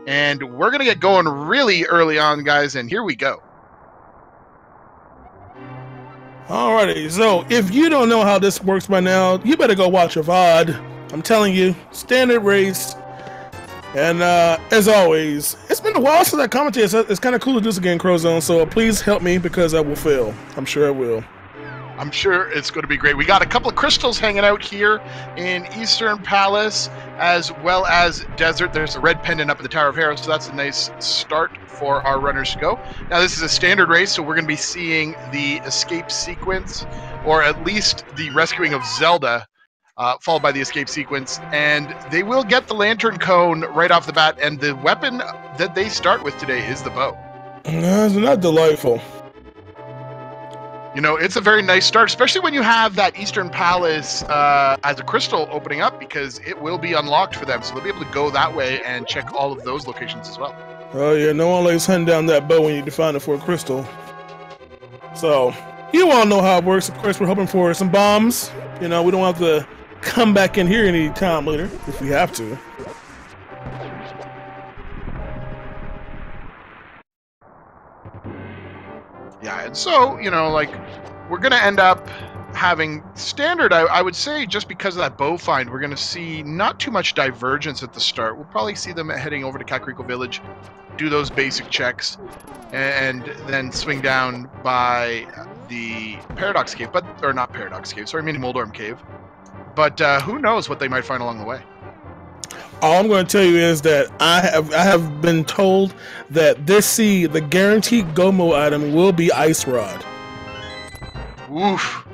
And we're going to get going really early on, guys, and here we go. Alrighty, so if you don't know how this works by now, you better go watch a VOD. I'm telling you, standard race. And as always, it's been a while since I commented. It's kind of cool to do this again, Crowzone, so please help me because I will fail. I'm sure I will. I'm sure it's going to be great. We got a couple of crystals hanging out here in Eastern Palace, as well as Desert. There's a red pendant up at the Tower of Hera, so that's a nice start for our runners to go. Now, this is a standard race, so we're going to be seeing the escape sequence, or at least the rescuing of Zelda, followed by the escape sequence. And they will get the lantern cone right off the bat, and the weapon that they start with today is the bow. Isn't that delightful? You know, it's a very nice start, especially when you have that Eastern Palace as a crystal opening up, because it will be unlocked for them. So they'll be able to go that way and check all of those locations as well. Oh yeah, no one likes hunting down that bow when you define it for a crystal. So, you all know how it works. Of course, we're hoping for some bombs. You know, we don't have to come back in here any time later, if we have to. Yeah, and so, you know, like, we're going to end up having standard, I would say, just because of that bow find, we're going to see not too much divergence at the start. We'll probably see them heading over to Kakariko Village, do those basic checks, and then swing down by the Paradox Cave, or not Paradox Cave, sorry, Mini Moldorm Cave. But who knows what they might find along the way. All I'm going to tell you is that I have been told that this seed, the guaranteed Gomo item, will be Ice Rod. Oof.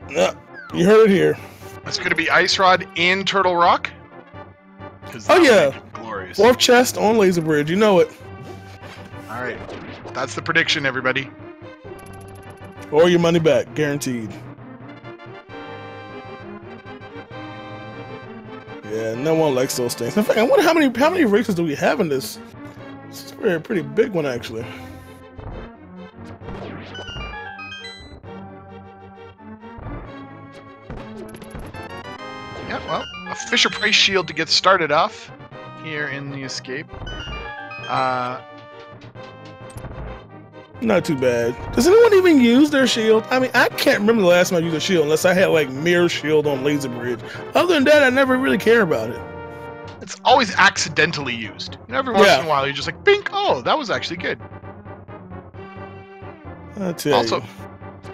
You heard it here. It's going to be Ice Rod in Turtle Rock? Oh yeah. Glorious. 4th chest on Laser Bridge, you know it. Alright. That's the prediction, everybody. Or your money back, guaranteed. Yeah, no one likes those things. In fact, I wonder how many races do we have in this? It's a pretty big one, actually. Yeah, well, a Fisher Price shield to get started off here in the escape. Not too bad. Does anyone even use their shield? I mean, I can't remember the last time I used a shield unless I had like mirror shield on Laser Bridge. Other than that, I never really care about it. It's always accidentally used. You know, every once in a while, you're just like, bink, oh, that was actually good. I'll tell you.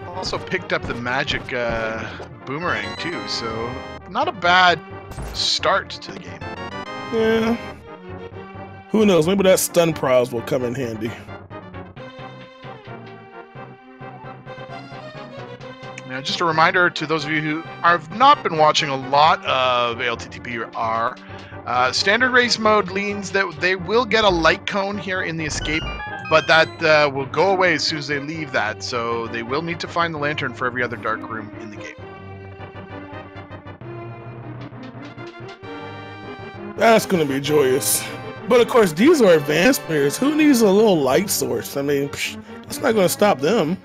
Also picked up the magic boomerang too, so not a bad start to the game. Yeah. Who knows? Maybe that stun prize will come in handy. Now, just a reminder to those of you who have not been watching a lot of ALTTP, standard race mode means that they will get a light cone here in the escape, but that will go away as soon as they leave that, so they will need to find the lantern for every other dark room in the game. That's going to be joyous. But of course, these are advanced players. Who needs a little light source? I mean, that's not going to stop them.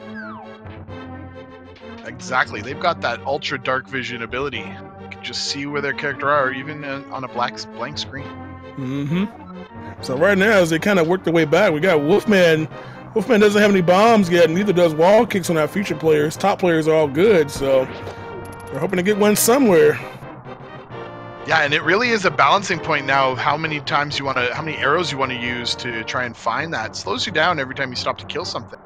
Exactly. They've got that ultra dark vision ability. You can just see where their character are, even on a blank screen. Mm-hmm. So right now, as they kind of work their way back, we got Wolfman. Wolfman doesn't have any bombs yet, neither does Wall Kicks on our feature players. Top players are all good, so we're hoping to get one somewhere. Yeah, and it really is a balancing point now of how many arrows you want to use to try and find that. It slows you down every time you stop to kill something.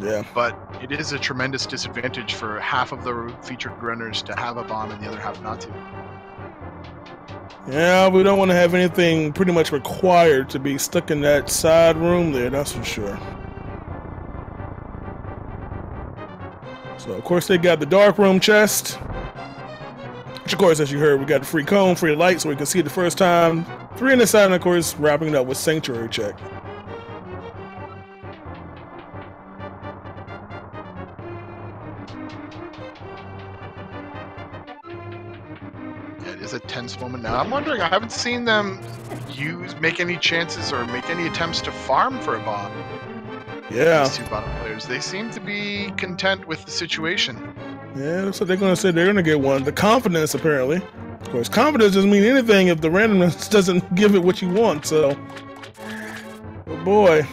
Yeah. But it is a tremendous disadvantage for half of the featured runners to have a bomb and the other half not to. Yeah, we don't want to have anything pretty much required to be stuck in that side room there, that's for sure. So, of course, they got the dark room chest. Which, of course, as you heard, we got the free cone, free light, so we can see it the first time. 3 on the side, and, of course, wrapping it up with Sanctuary check. Is a tense moment now. I'm wondering, I haven't seen them make any chances or make any attempts to farm for a bomb. Yeah. These two bottom players, they seem to be content with the situation. Yeah, looks like they're going to say they're going to get one. The confidence, apparently. Of course, confidence doesn't mean anything if the randomness doesn't give it what you want, so... Oh boy.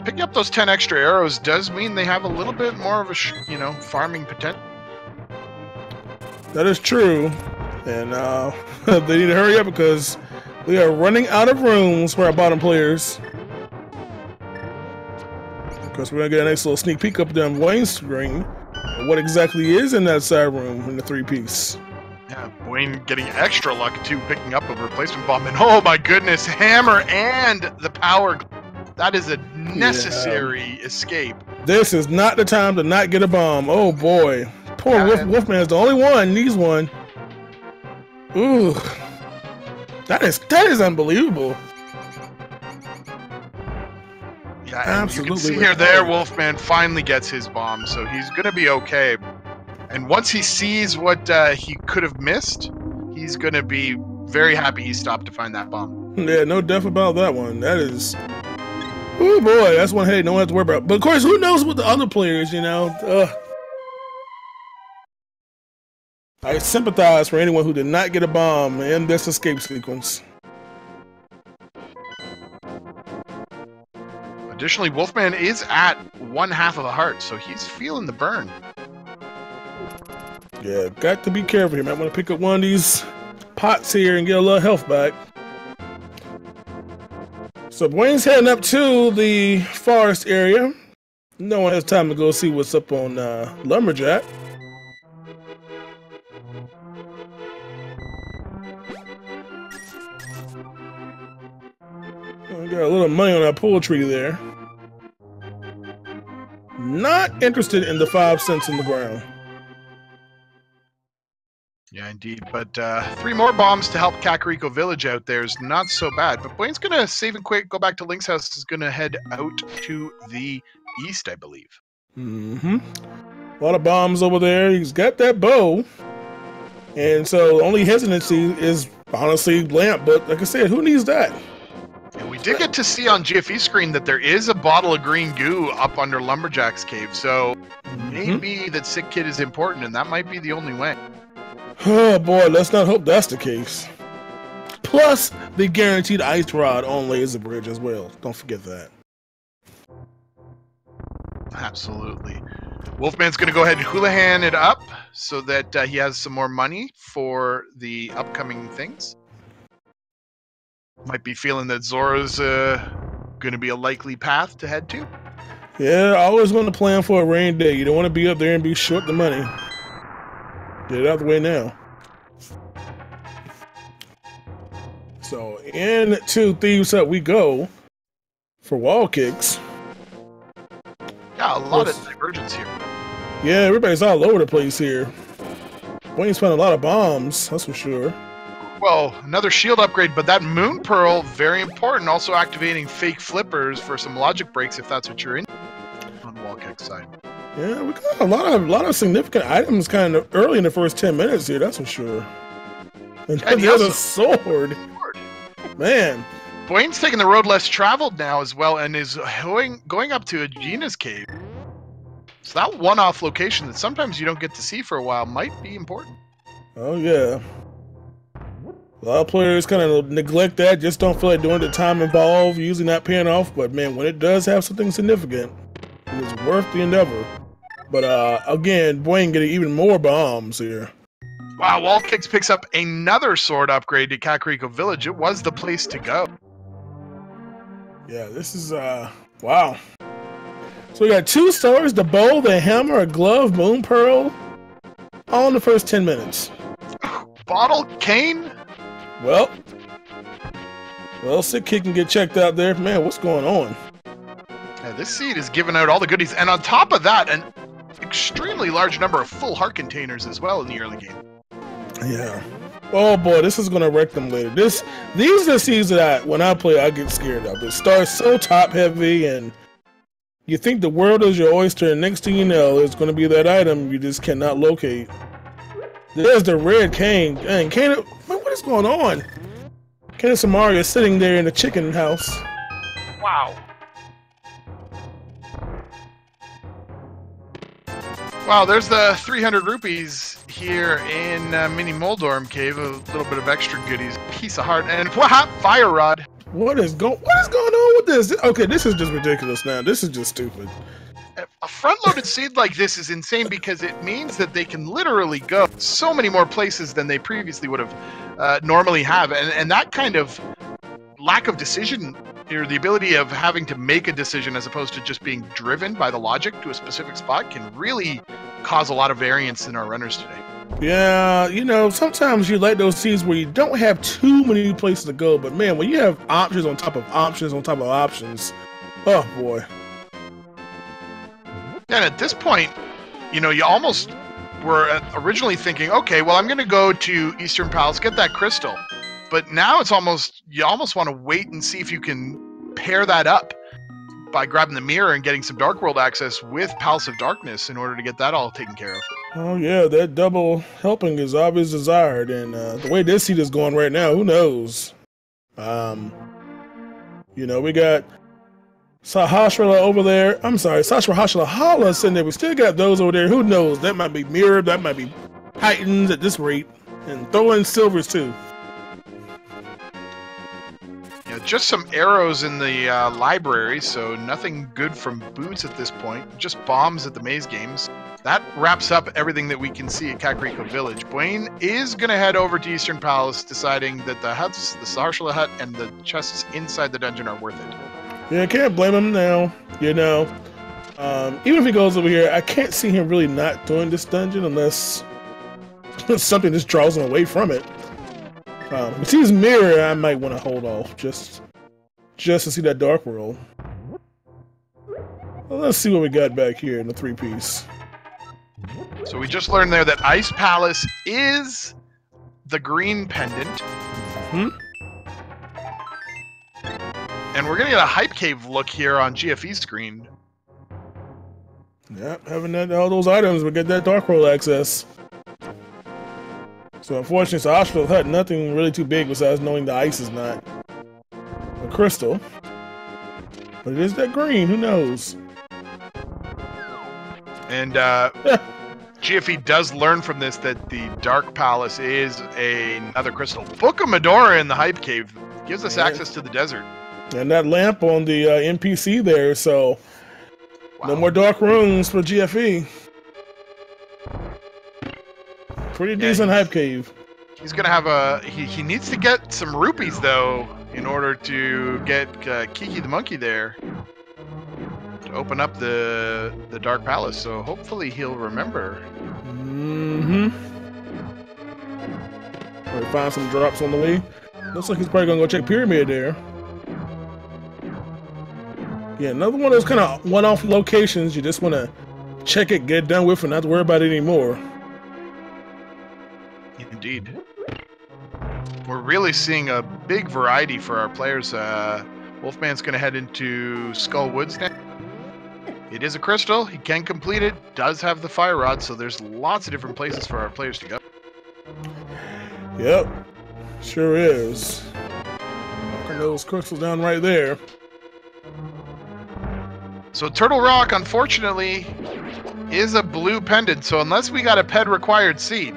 Picking up those 10 extra arrows does mean they have a little bit more of a, farming potential. That is true. And they need to hurry up because we are running out of rooms for our bottom players. Of course, we're going to get a nice little sneak peek up down Wayne's screen. What exactly is in that side room in the 3-piece? Yeah, Wayne getting extra luck too, picking up a replacement bomb. And oh my goodness, hammer and the power. That is a necessary escape. This is not the time to not get a bomb. Oh boy. Poor Wolfman is the only one. Needs one. Ooh. That is unbelievable. Yeah, absolutely. You can see here there, Wolfman finally gets his bomb, so he's going to be okay. And once he sees what he could have missed, he's going to be very happy he stopped to find that bomb. Yeah, no doubt about that one. That is... Oh boy, that's one headache no one has to worry about. But of course, who knows what the other players, I sympathize for anyone who did not get a bomb in this escape sequence. Additionally, Wolfman is at 1/2 of a heart, so he's feeling the burn. Yeah, got to be careful here. Might want to pick up one of these pots here and get a little health back. So Wayne's heading up to the forest area. No one has time to go see what's up on Lumberjack. We got a little money on that poultry there. Not interested in the 5 cents in the ground. Yeah, indeed. But 3 more bombs to help Kakariko Village out there is not so bad. But Wayne's going to save and quick, go back to Link's house. He's going to head out to the east, I believe. Mm-hmm. A lot of bombs over there. He's got that bow. And so the only hesitancy is honestly Lamp. But like I said, who needs that? And we did get to see on GFE screen that there is a bottle of green goo up under Lumberjack's cave. So maybe that Sick Kid is important, and that might be the only way. Oh boy, let's not hope that's the case. Plus the guaranteed ice rod on Laser Bridge as well. Don't forget that. Absolutely. Wolfman's going to go ahead and Houlihan it up so that he has some more money for the upcoming things. Might be feeling that Zora's going to be a likely path to head to. Yeah, I always want to plan for a rain day. You don't want to be up there and be short the money. Get it out of the way now. So into Thieves Hut we go for wall kicks. Yeah, a lot of divergence here. Yeah, everybody's all over the place here. Wayne's found a lot of bombs, that's for sure. Well, another shield upgrade, but that Moon Pearl, very important. Also activating fake flippers for some logic breaks if that's what you're in on the wall kick side. Yeah, we got a lot of significant items kind of early in the first 10 minutes here, that's for sure. And there's a sword. Man. Wayne's taking the road less traveled now as well and is going up to Aegina's cave. So that one-off location that sometimes you don't get to see for a while might be important. Oh, yeah. A lot of players kind of neglect that, just don't feel like doing the time involved, usually not paying off. But man, when it does have something significant, it is worth the endeavor. But again, Wayne getting even more bombs here. Wow, Wall Kicks picks up another sword upgrade to Kakariko Village. It was the place to go. Yeah, this is, wow. So we got 2 stars, the bow, the hammer, a glove, Moon Pearl, all in the first 10 minutes. Bottle Cane? Well, Sick Kid can get checked out there. Man, what's going on? Yeah, this seed is giving out all the goodies. And on top of that, an extremely large number of full heart containers as well in the early game. Yeah. Oh boy, this is going to wreck them later. These are the seeds that when I play, I get scared of. It starts so top heavy and you think the world is your oyster, and next thing you know, it's going to be that item you just cannot locate. There's the red cane. Dang, what is going on? Kana Samari is sitting there in the chicken house. Wow. Wow, there's the 300 rupees here in Mini Moldorm Cave. A little bit of extra goodies. Piece of heart and whap, fire rod. What is going on with this? Okay, this is just ridiculous now. This is just stupid. A front-loaded seed like this is insane because it means that they can literally go so many more places than they previously would have normally have, and that kind of lack of decision, or the ability of having to make a decision as opposed to just being driven by the logic to a specific spot, can really cause a lot of variance in our runners today. Yeah, you know, sometimes you like those seeds where you don't have too many places to go, but man, when you have options on top of options on top of options, oh boy. And at this point, you know, you almost were originally thinking, okay, well, I'm going to go to Eastern Palace, get that crystal. But now it's almost, you almost want to wait and see if you can pair that up by grabbing the mirror and getting some Dark World access with Palace of Darkness in order to get that all taken care of. Oh yeah, that double helping is always desired, and the way this seed is going right now, who knows? You know, we got Sahasrara over there. I'm sorry, Sahasrara sitting there. We still got those over there. Who knows? That might be mirrored. That might be heightened at this rate. And throw in silvers too. Yeah, just some arrows in the library, so nothing good from boots at this point. Just bombs at the maze games. That wraps up everything that we can see at Kakariko Village. Bwayne is going to head over to Eastern Palace, deciding that the huts, the Sahasrara hut, and the chests inside the dungeon are worth it. Yeah, I can't blame him now, you know. Even if he goes over here, I can't see him really not doing this dungeon unless something just draws him away from it. If he sees mirror, I might want to hold off just to see that Dark World. Well, let's see what we got back here in the 3-piece. So we just learned there that Ice Palace is the green pendant. And we're going to get a Hype Cave look here on GFE's screen. Yep, having all those items, we get that Dark World access. So unfortunately, Sahasrara hut, nothing really too big besides knowing the ice is not a crystal. But it is that green, who knows? And GFE does learn from this that the Dark Palace is another crystal. Book of Medora in the Hype Cave gives us access to the desert. And that lamp on the NPC there, so wow. No more dark rooms for GFE. Pretty decent Hype Cave. He's gonna have a. He needs to get some rupees though in order to get Kiki the monkey there to open up the Dark Palace. So hopefully he'll remember. Or find some drops on the way. Looks like he's probably gonna go check Pyramid there. Yeah, another one of those kind of one-off locations. You just want to check it, get it done with, and not to worry about it anymore. Indeed. We're really seeing a big variety for our players. Wolfman's going to head into Skull Woods now. It is a crystal. He can complete it. Does have the fire rod, so there's lots of different places for our players to go. Yep, sure is. Knocking those crystals down right there. So Turtle Rock, unfortunately, is a blue pendant. So unless we got a ped required seed,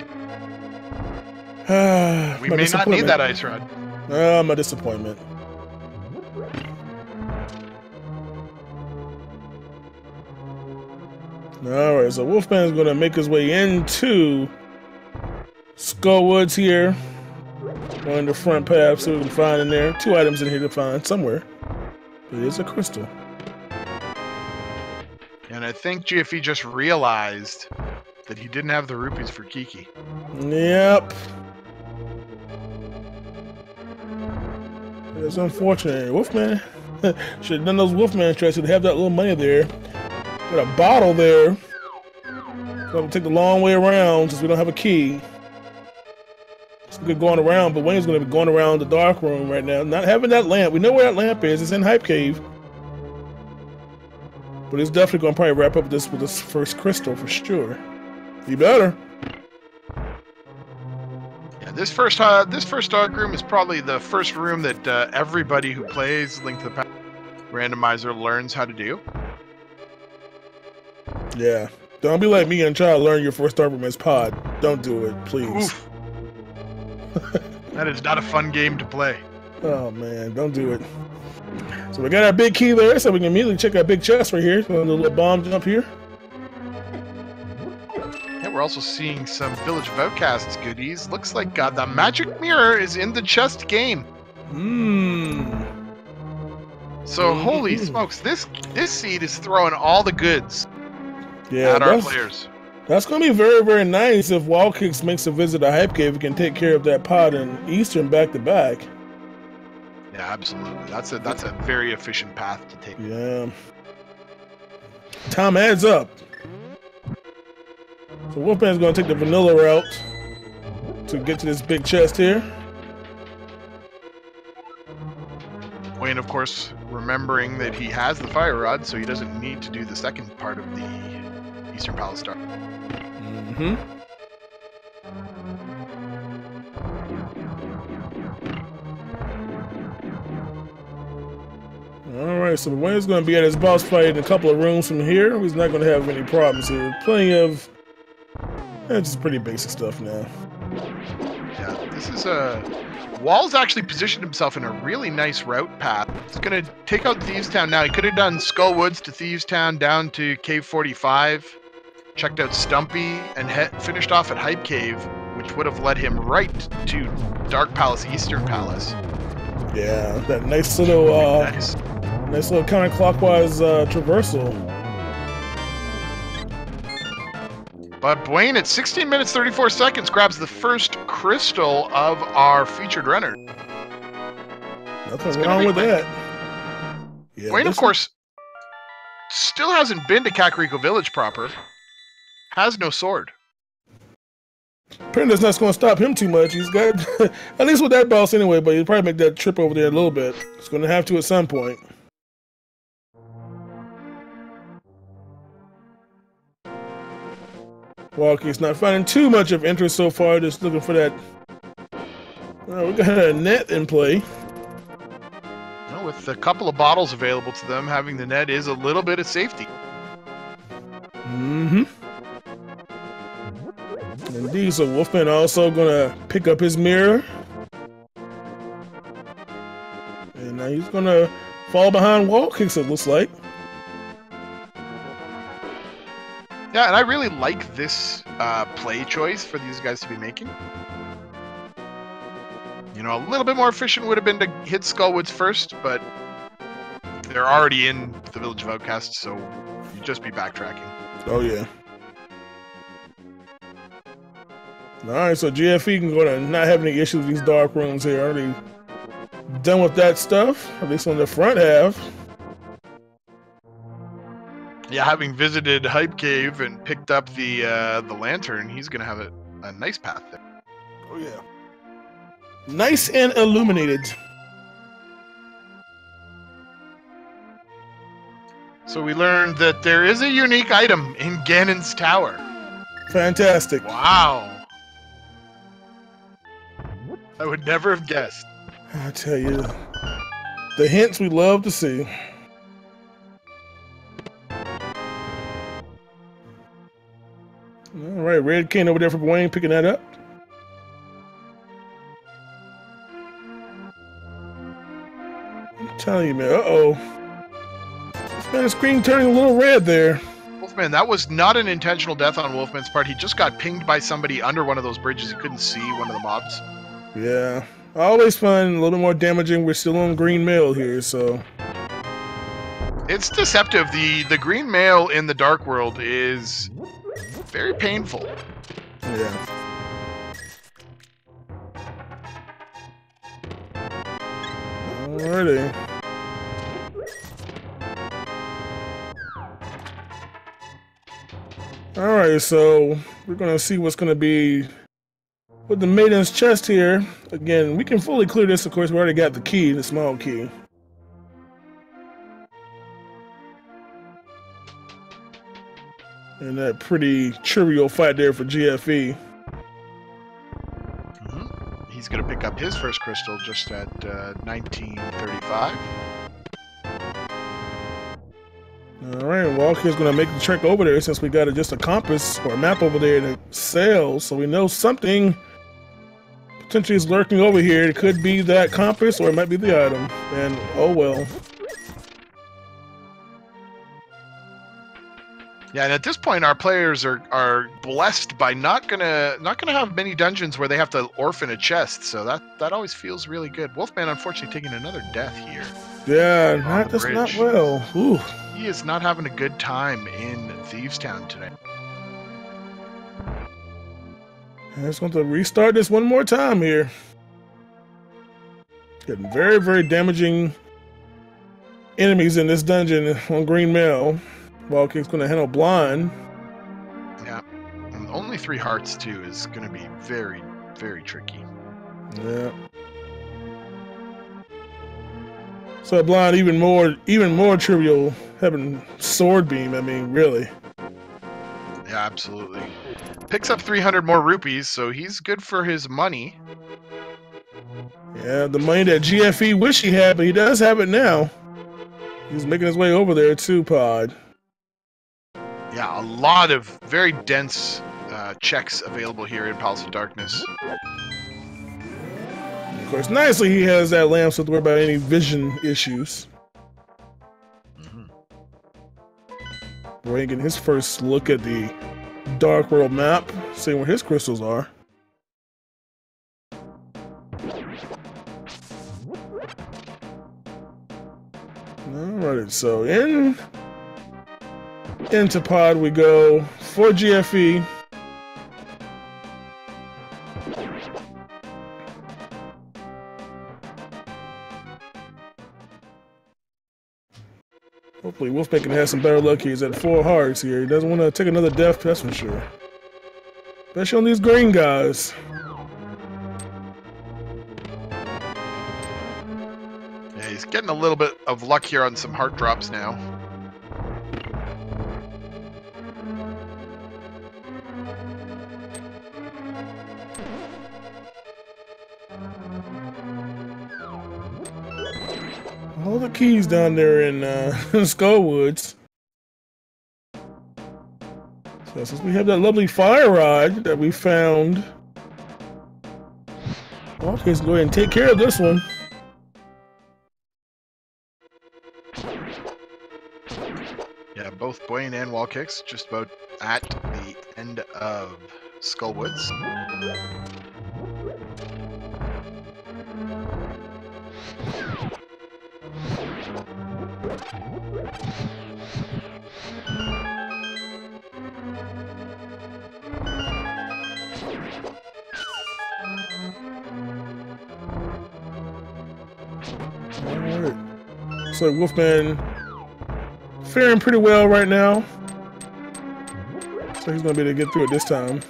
we may not need that ice rod. My disappointment. Alright, so Wolfman's gonna make his way into Skull Woods here. On the front path, so we can find in there. 2 items in here to find somewhere. It is a crystal. And I think GFE just realized that he didn't have the rupees for Kiki. Yep. It's unfortunate. Wolfman should have done those Wolfman tracks to have that little money there. Got a bottle there. So we'll take the long way around since we don't have a key. It's good going around, but Wayne's going to be going around the dark room right now. Not having that lamp. We know where that lamp is. It's in Hype Cave. But it's definitely going to probably wrap up this with this first crystal for sure. You better. Yeah, this first dark room is probably the first room that everybody who plays Link to the Past Randomizer learns how to do. Yeah. Don't be like me and try to learn your first dark room as pod. Don't do it, please. Oof. That is not a fun game to play. Oh man, don't do it. So we got our big key there, so we can immediately check our big chest right here. So a little bomb jump here. Yeah, we're also seeing some Village of Outcasts goodies. Looks like the magic mirror is in the chest game. So holy smokes, this seed is throwing all the goods at our players. That's going to be very, very nice if Wall Kicks makes a visit to Hype Cave. We can take care of that pod in Eastern back to back. Yeah, absolutely. That's a very efficient path to take. Yeah. Time adds up. So Wolfman's going to take the vanilla route to get to this big chest here. Wayne, of course, remembering that he has the fire rod, so he doesn't need to do the second part of the Eastern Palace Star. Alright, so Wayne's going to be at his boss fight in a couple of rooms from here. He's not going to have any problems here. Plenty of... just pretty basic stuff now. Yeah, this is a... Wall's actually positioned himself in a really nice route path. He's going to take out Thieves Town now. He could have done Skull Woods to Thieves Town down to Cave 45, checked out Stumpy, and finished off at Hype Cave, which would have led him right to Dark Palace, Eastern Palace. Yeah, that nice little nice little counterclockwise traversal. But Dwayne, at 16 minutes 34 seconds, grabs the first crystal of our featured runner. Nothing wrong with that. Yeah, Dwayne, of course, still hasn't been to Kakariko Village proper. Has no sword. Apparently that's not going to stop him too much. He's got, at least with that boss anyway, but he'll probably make that trip over there a little bit. He's going to have to at some point. Walkie's not finding too much of interest so far, just looking for that. We got a net in play. Well, with a couple of bottles available to them, having the net is a little bit of safety. Indeed, so Wolfman also gonna pick up his mirror. And now he's gonna fall behind Wall Kicks, it looks like. Yeah, and I really like this play choice for these guys to be making. You know, a little bit more efficient would have been to hit Skullwoods first, but they're already in the Village of Outcasts, so you'd just be backtracking. Oh, yeah. Alright, so GFE can go to not have any issues with these dark rooms here. Already done with that stuff, at least on the front half. Yeah, having visited Hype Cave and picked up the lantern, he's going to have a nice path there. Oh, yeah. Nice and illuminated. So we learned that there is a unique item in Ganon's Tower. Fantastic. Wow. I would never have guessed. I tell you, the hints we love to see. All right, Red Cane over there for Wayne, picking that up. I'm telling you, man, uh-oh. This man's screen turning a little red there. Wolfman, that was not an intentional death on Wolfman's part. He just got pinged by somebody under one of those bridges. He couldn't see one of the mobs. Yeah, always fun, a little bit more damaging. We're still on green mail here, so... It's deceptive. The green mail in the Dark World is very painful. Yeah. Alrighty. Alright, so we're gonna see what's gonna be with the Maiden's Chest here. Again, we can fully clear this, of course. We already got the key, the small key. And that pretty trivial fight there for GFE. He's going to pick up his first crystal just at 1935. All right, Walker's gonna make the trek over there since we got just a compass or a map over there to sell, so we know something potentially is lurking over here. It could be that compass or it might be the item, and oh well. Yeah, and at this point, our players are blessed by not gonna have many dungeons where they have to orphan a chest. So that always feels really good. Wolfman, unfortunately, taking another death here. Yeah, that's not well. Ooh. He is not having a good time in Thieves Town today. I just want to restart this one more time here. Getting very, very damaging enemies in this dungeon on Green Mail. Wildkick's going to handle blind. Yeah, and only 3 hearts too is going to be very, very tricky. Yeah. So blind even more trivial having sword beam. I mean, really. Yeah, absolutely. Picks up 300 more rupees, so he's good for his money. Yeah, the money that GFE wish he had, but he does have it now. He's making his way over there too, Pod. Yeah, a lot of very dense checks available here in Palace of Darkness. Of course, nicely he has that lamp, so don't worry about any vision issues. We're getting his first look at the Dark World map, seeing where his crystals are. Alright, so into Pod we go for GFE. Hopefully Wolfman can have some better luck here. He's at 4 hearts here. He doesn't want to take another death, that's for sure. Especially on these green guys. Yeah, he's getting a little bit of luck here on some heart drops now. All the keys down there in Skullwoods. So since we have that lovely fire rod that we found, okay, let's go ahead and take care of this one. Yeah, both Boyne and Wall Kicks just about at the end of Skullwoods. Alright. So Wolfman faring pretty well right now. So he's gonna be able to get through it this time.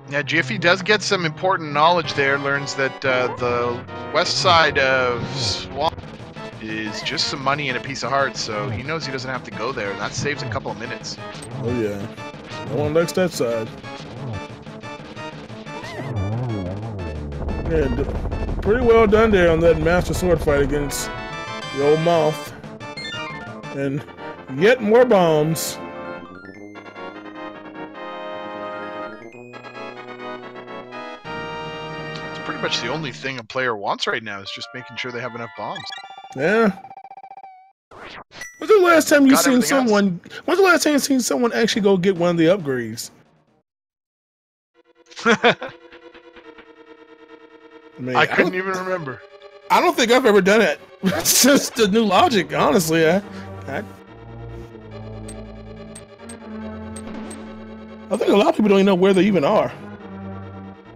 Yeah, GFE does get some important knowledge there. Learns that the west side of Swamp is just some money and a piece of heart, so he knows he doesn't have to go there, and that saves a couple of minutes. Oh yeah. No one likes that side. And pretty well done there on that master sword fight against the old moth. And yet more bombs. It's pretty much the only thing a player wants right now is just making sure they have enough bombs. Yeah. When's the last time you seen someone? When's the last time you seen someone actually go get one of the upgrades? I mean, I couldn't even remember. I don't think I've ever done it. It's just the new logic, honestly. I think a lot of people don't even know where they even are.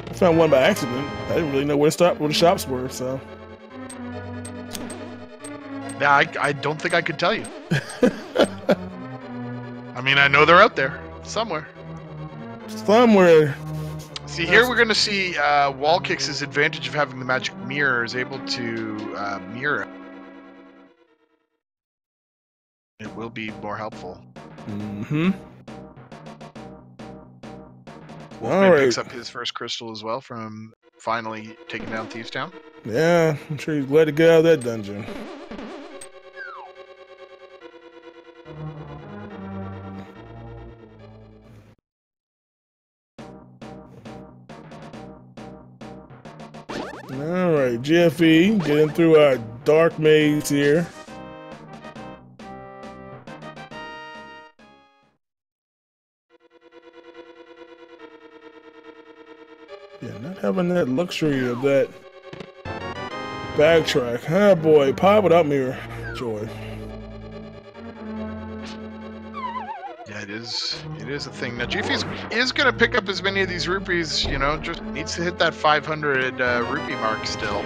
I found one by accident. I didn't really know where the shops were, so. Yeah, I don't think I could tell you. I mean, I know they're out there somewhere. Somewhere. See, here we're going to see Wall Kicks' advantage of having the magic mirror is able to mirror. It will be more helpful. Mm-hmm. Wolfman picks up his first crystal as well from finally taking down Thieves Town. Yeah, I'm sure he's glad to get out of that dungeon. Alright, GFE getting through our dark maze here. Yeah, not having that luxury of that backtrack. Ah, boy, pod without mirror. Joy. Yeah, it is a thing. Now, GFE is going to pick up as many of these rupees, you know, just needs to hit that 500 rupee mark still.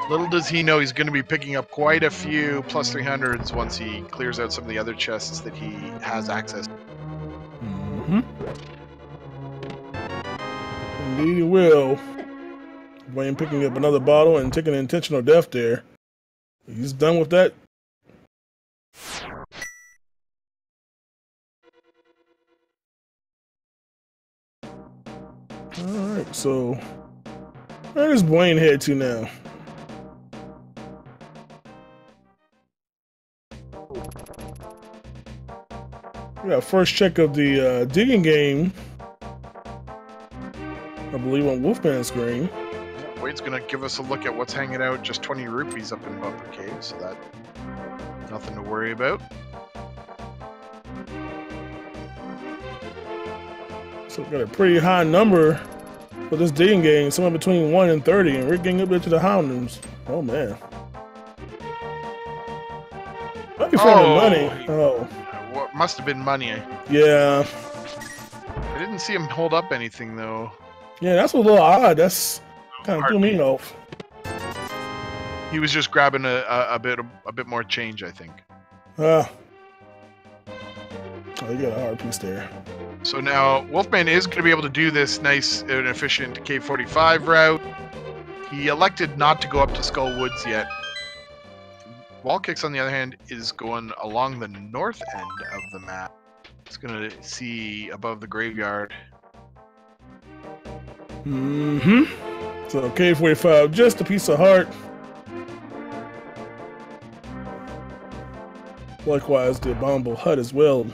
Little does he know he's going to be picking up quite a few plus 300s once he clears out some of the other chests that he has access to. Indeed he will. Wayne picking up another bottle and taking an intentional death there. He's done with that. Alright, so where does Wayne head to now? We got first check of the digging game, I believe, on Wolfman's screen. Wade's gonna give us a look at what's hanging out, just 20 rupees up in Bumper Cave, so that nothing to worry about. So we got a pretty high number for this digging game, somewhere between 1 and 30, and we're getting up there to the Houndums. Oh man. Might be finding money. Oh. What must have been money. Yeah. I didn't see him hold up anything though. Yeah, that's a little odd. That's kind of threw me off. He was just grabbing a bit more change, I think. Oh, you got a hard piece there. So now Wolfman is going to be able to do this nice and efficient K45 route. He elected not to go up to Skull Woods yet. Wall Kicks, on the other hand, is going along the north end of the map. It's going to see above the graveyard. So K45, just a piece of heart. Likewise, the abominable hut as well.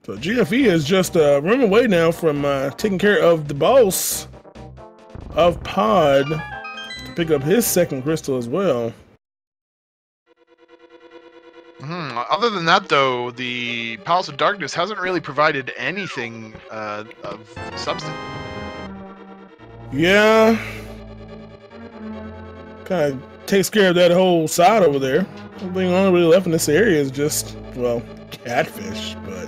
So GFE is just a room away now from taking care of the boss of Pod to pick up his second crystal as well. Other than that, though, the Palace of Darkness hasn't really provided anything of substance. Yeah. Kind of takes care of that whole side over there. The thing only really left in this area is just, well, catfish, but...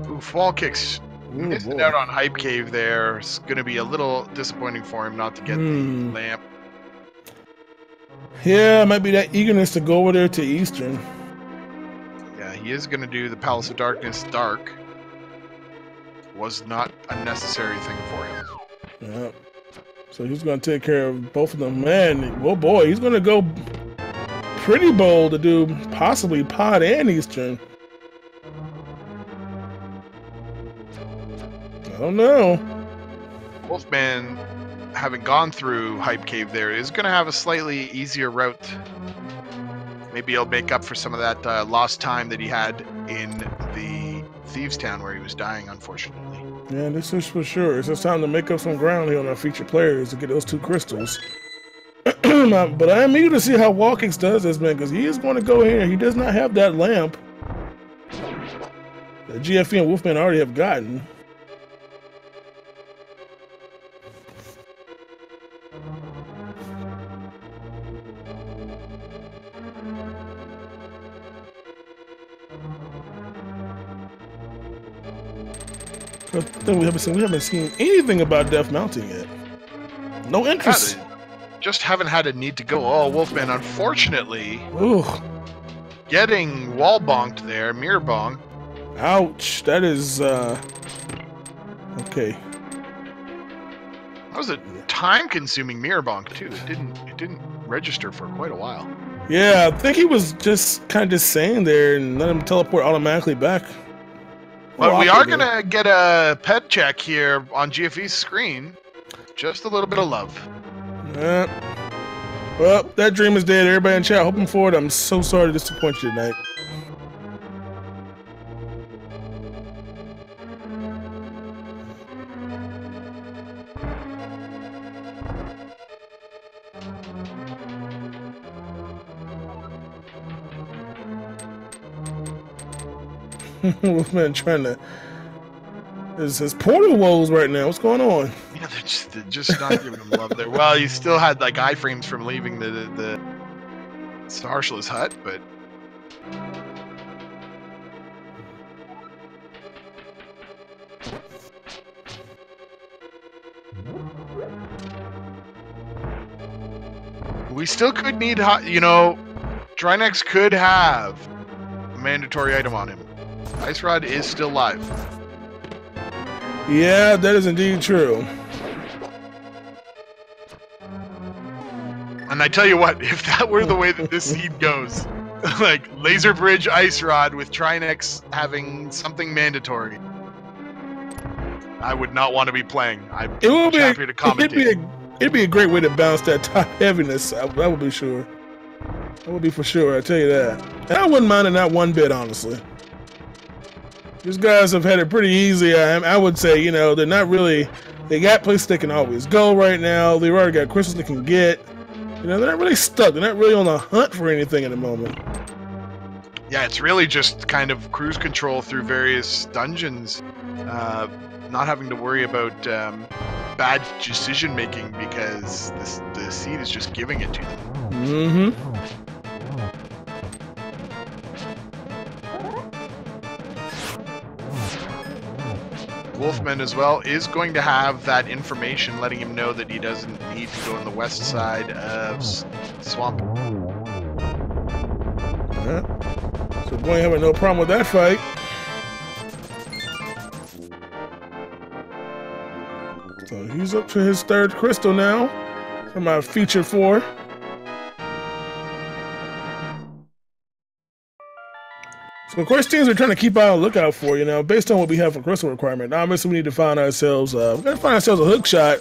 Oof, Wall Kicks missing out on Hype Cave there. It's going to be a little disappointing for him not to get the lamp. Yeah, it might be that eagerness to go over there to Eastern. Yeah, he is going to do the Palace of Darkness dark. Was not a necessary thing for him. Yeah. So he's going to take care of both of them. Man, oh boy, he's going to go pretty bold to do possibly Pod and Eastern. I don't know. Wolfman, having gone through Hype Cave there, is going to have a slightly easier route. Maybe he'll make up for some of that lost time that he had in the Thieves' Town where he was dying, unfortunately. Yeah, this is for sure. It's just time to make up some ground here on our featured players to get those 2 crystals. But I am eager to see how Wall Kicks does this, man, because he is going to go here. He does not have that lamp that GFE and Wolfman already have gotten. We haven't seen anything about Death Mountain yet. No interest. Just haven't had a need to go. Oh, Wolfman, unfortunately, getting wall bonked there, mirror bonk. Ouch! That is okay. That was a time-consuming mirror bonk too. It didn't register for quite a while. Yeah, I think he was just kind of staying there and let him teleport automatically back. But we are going to get a pet check here on GFE's screen. Just a little bit of love. Well, that dream is dead. Everybody in chat, hoping for it. I'm so sorry to disappoint you tonight. Wolfman trying to... His portal woes right now. What's going on? Yeah, they're just not giving him love there. Well, he still had like iframes from leaving the Starshal's hut, but we still could need, you know, Trinex could have a mandatory item on him. Ice Rod is still live. Yeah, that is indeed true. And I tell you what, if that were the way that this seed goes, like Laser Bridge Ice Rod with Trinex having something mandatory, I would not want to be playing. I'm happy to commentate. It'd be a great way to balance that top heaviness. I would be sure. That would be for sure, I tell you that. And I wouldn't mind it not one bit, honestly. These guys have had it pretty easy. I would say, you know, they're not really... They got places they can always go right now. They've already got crystals they can get. You know, they're not really stuck. They're not really on the hunt for anything at the moment. Yeah, it's really just kind of cruise control through various dungeons. Not having to worry about bad decision making because the seed is just giving it to them. Mm-hmm. Wolfman as well is going to have that information letting him know that he doesn't need to go on the west side of Swamp. Yeah. So boy having no problem with that fight. So he's up to his third crystal now for my feature 4. So of course things we're trying to keep on the lookout for, you know, based on what we have for crystal requirement. Now obviously we need to find ourselves, we gotta find ourselves a hook shot.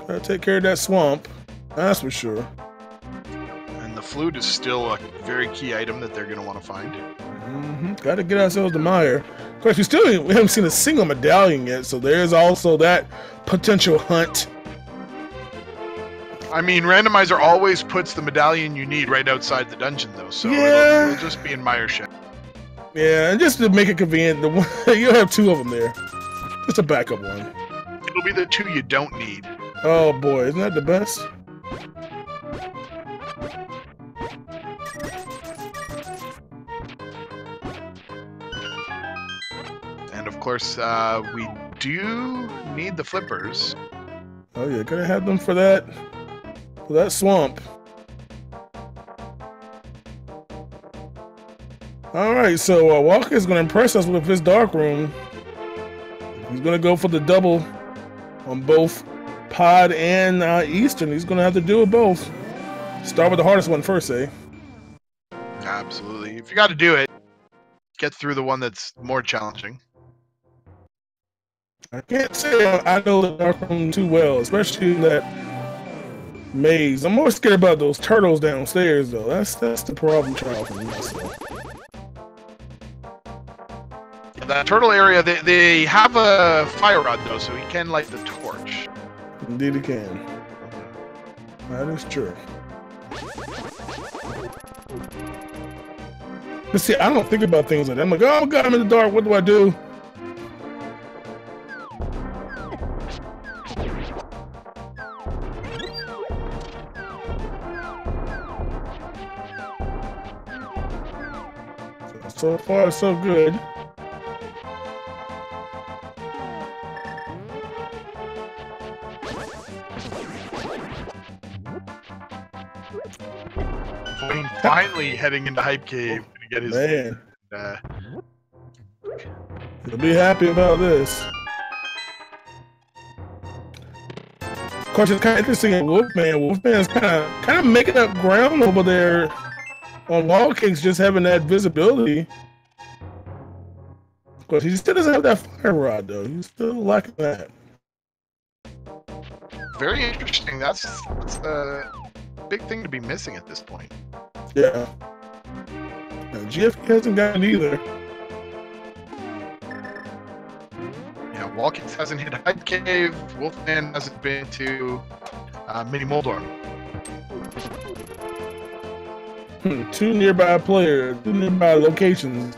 Gotta take care of that swamp, that's for sure. And the flute is still a very key item that they're gonna want to find. Mm-hmm. Gotta get ourselves the mire. Of course we haven't seen a single medallion yet, so there's also that potential hunt. I mean, Randomizer always puts the medallion you need right outside the dungeon, though, so yeah. it'll just be in Mire Shack. Yeah, and just to make it convenient, you'll have 2 of them there. Just a backup one. It'll be the 2 you don't need. Oh boy, isn't that the best? And of course, we do need the flippers. Oh yeah, gotta have them for that swamp. Alright, so Walker is going to impress us with his dark room. He's going to go for the double on both Pod and Eastern. He's going to have to do it both. Start with the hardest one first, eh? Absolutely. If you got to do it, get through the one that's more challenging. I can't say I know the dark room too well, especially that maze. I'm more scared about those turtles downstairs, though. That's the problem child for me. So. That turtle area, they have a fire rod, though, so he can light the torch. Indeed he can. That is true. But see, I don't think about things like that. I'm like, oh god, I'm in the dark, what do I do? So far, so good. Finally heading into Hype Cave to get his... Man. He'll be happy about this. Of course, it's kind of interesting at Wolfman. Wolfman's kind of making up ground over there on Wall Kings, just having that visibility. Of course, he still doesn't have that fire rod, though. He's still lacking that. Very interesting. That's a big thing to be missing at this point. Yeah. GFK hasn't gotten either. Yeah, Walkins hasn't hit Hyde Cave. Wolfman hasn't been to Mini Moldorm. Two nearby players, two nearby locations.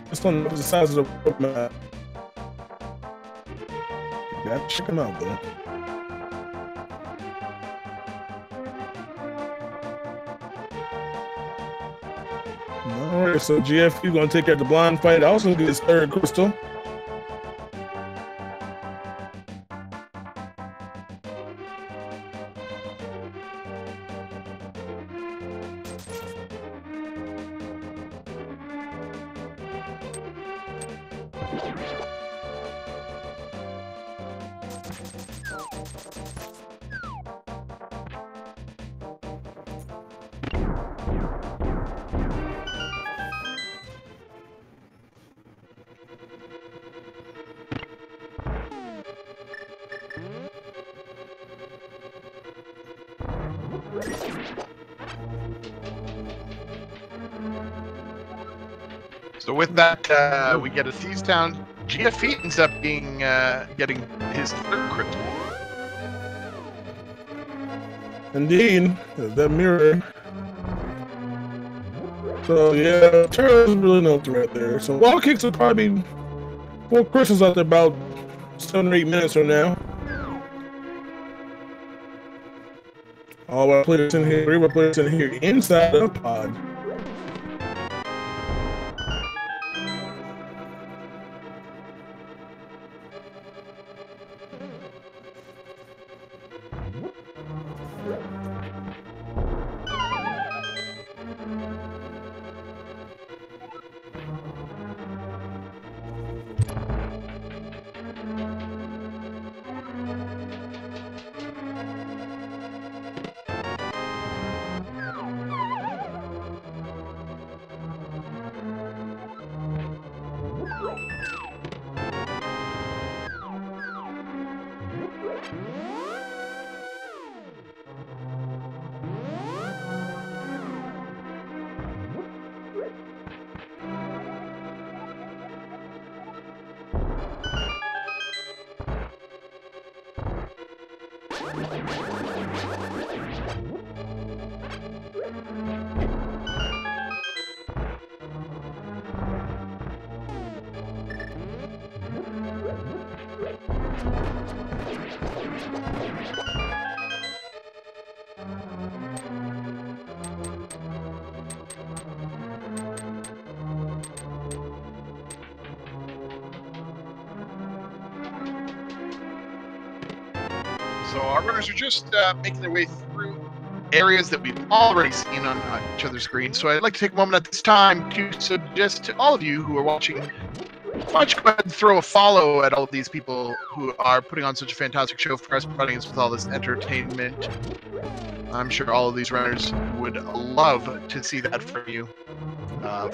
Just on the sides of the map. Gotta check them out, though. Alright, so GFU gonna take out the blind fight. Also get his third crystal. So with that, we get a Thieves Town. GFE ends up being getting his third crystal. Indeed, that mirror. So yeah, Turtle's really no threat there. So Wall Kicks will probably be 4 crystals out there about 7 or 8 minutes from now. All our players in here, 3 of our players in here inside the pod. So our runners are just making their way through areas that we've already seen on each other's screens. So I'd like to take a moment at this time to suggest to all of you who are watching, why don't you go ahead and throw a follow at all of these people who are putting on such a fantastic show for us, providing us with all this entertainment. I'm sure all of these runners would love to see that from you.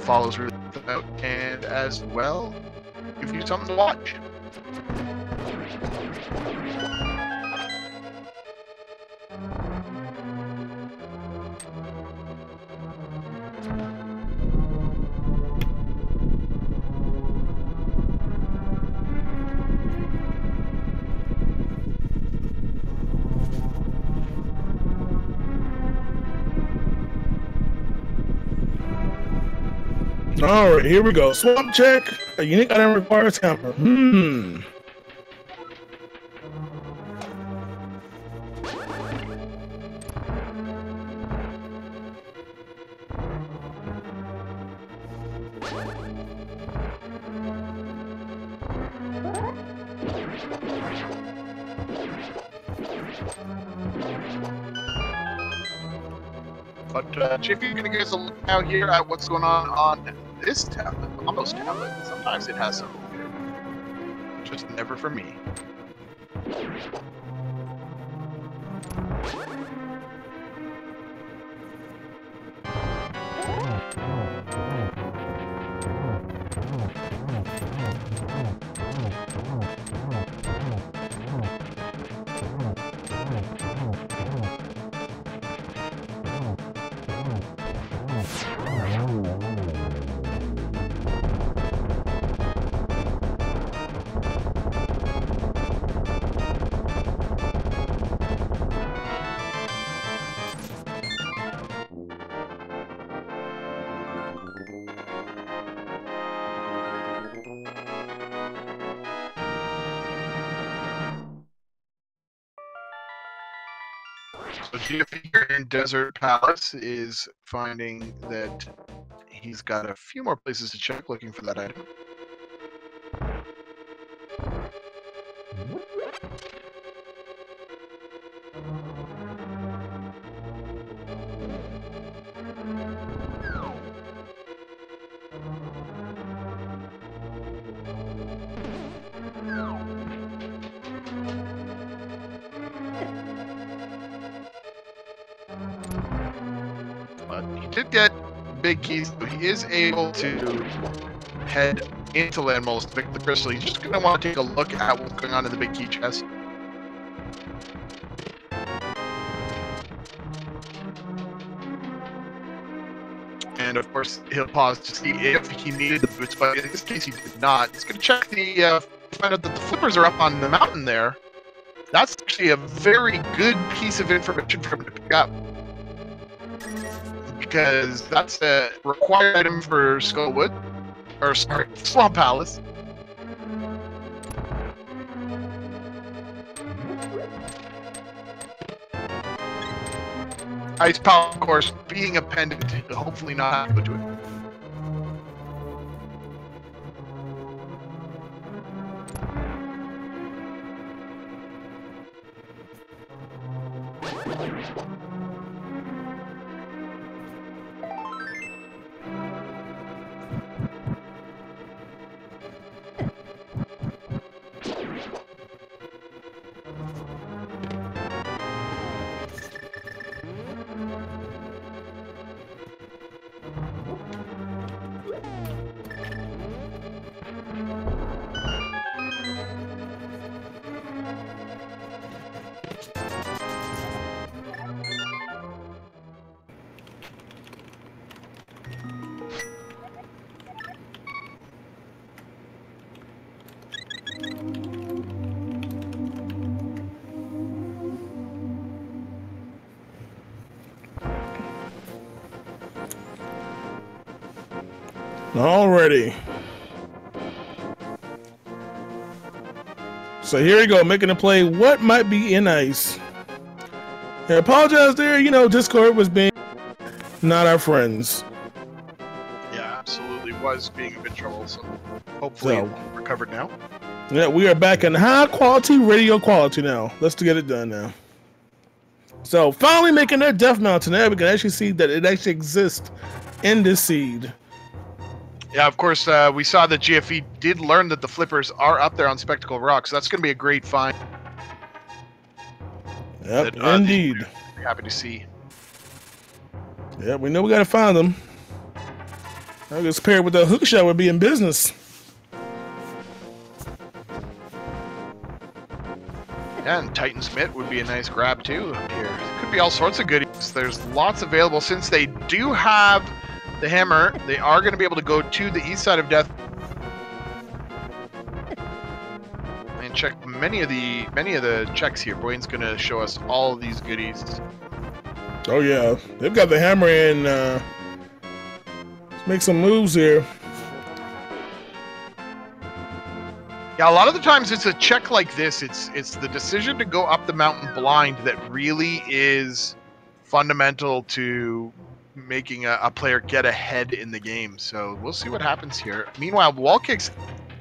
Follows really out, and as well, give you something to watch. Alright, here we go. Swamp check. A unique item requires hammer. But Chief, you're going to give us a look out here at what's going on this tablet, almost tablet. Sometimes it has something here. Just never for me. So GFE here in Desert Palace is finding that he's got a few more places to check, looking for that item. But he did get big keys, so he is able to head into Landmoles to pick the crystal. He's just going to want to take a look at what's going on in the big key chest. And of course, he'll pause to see if he needed the boots, but in this case, he did not. He's going to check find out that the flippers are up on the mountain there. That's actually a very good piece of information for him to pick up, because that's a required item for Skullwood, or sorry, Swamp Palace. Ice Palace, of course, being a pendant, hopefully not have to go to it. Alrighty. So here we go, making a play. What might be in ice? I apologize there. You know, Discord was being not our friends. Yeah, absolutely was being a bit troublesome. Hopefully recovered now. Yeah, we are back in high quality radio quality now. Let's get it done now. So finally making that death mountain there, we can actually see that it actually exists in this seed. Yeah, of course, we saw that GFE did learn that the flippers are up there on Spectacle Rock, so that's going to be a great find. Yep, that, indeed. Happy to see. Yeah, we know we got to find them. I guess paired with the hook shot would be in business. Yeah, and Titan's Mitt would be a nice grab too up here. Could be all sorts of goodies. There's lots available. Since they do have the hammer, they are going to be able to go to the east side of Death and check many of the checks here. Boyne's going to show us all of these goodies. Oh yeah, they've got the hammer in. Let's make some moves here. Yeah, a lot of the times it's a check like this. It's the decision to go up the mountain blind that really is fundamental to making a player get ahead in the game. So we'll see what happens here. Meanwhile, Wallkick's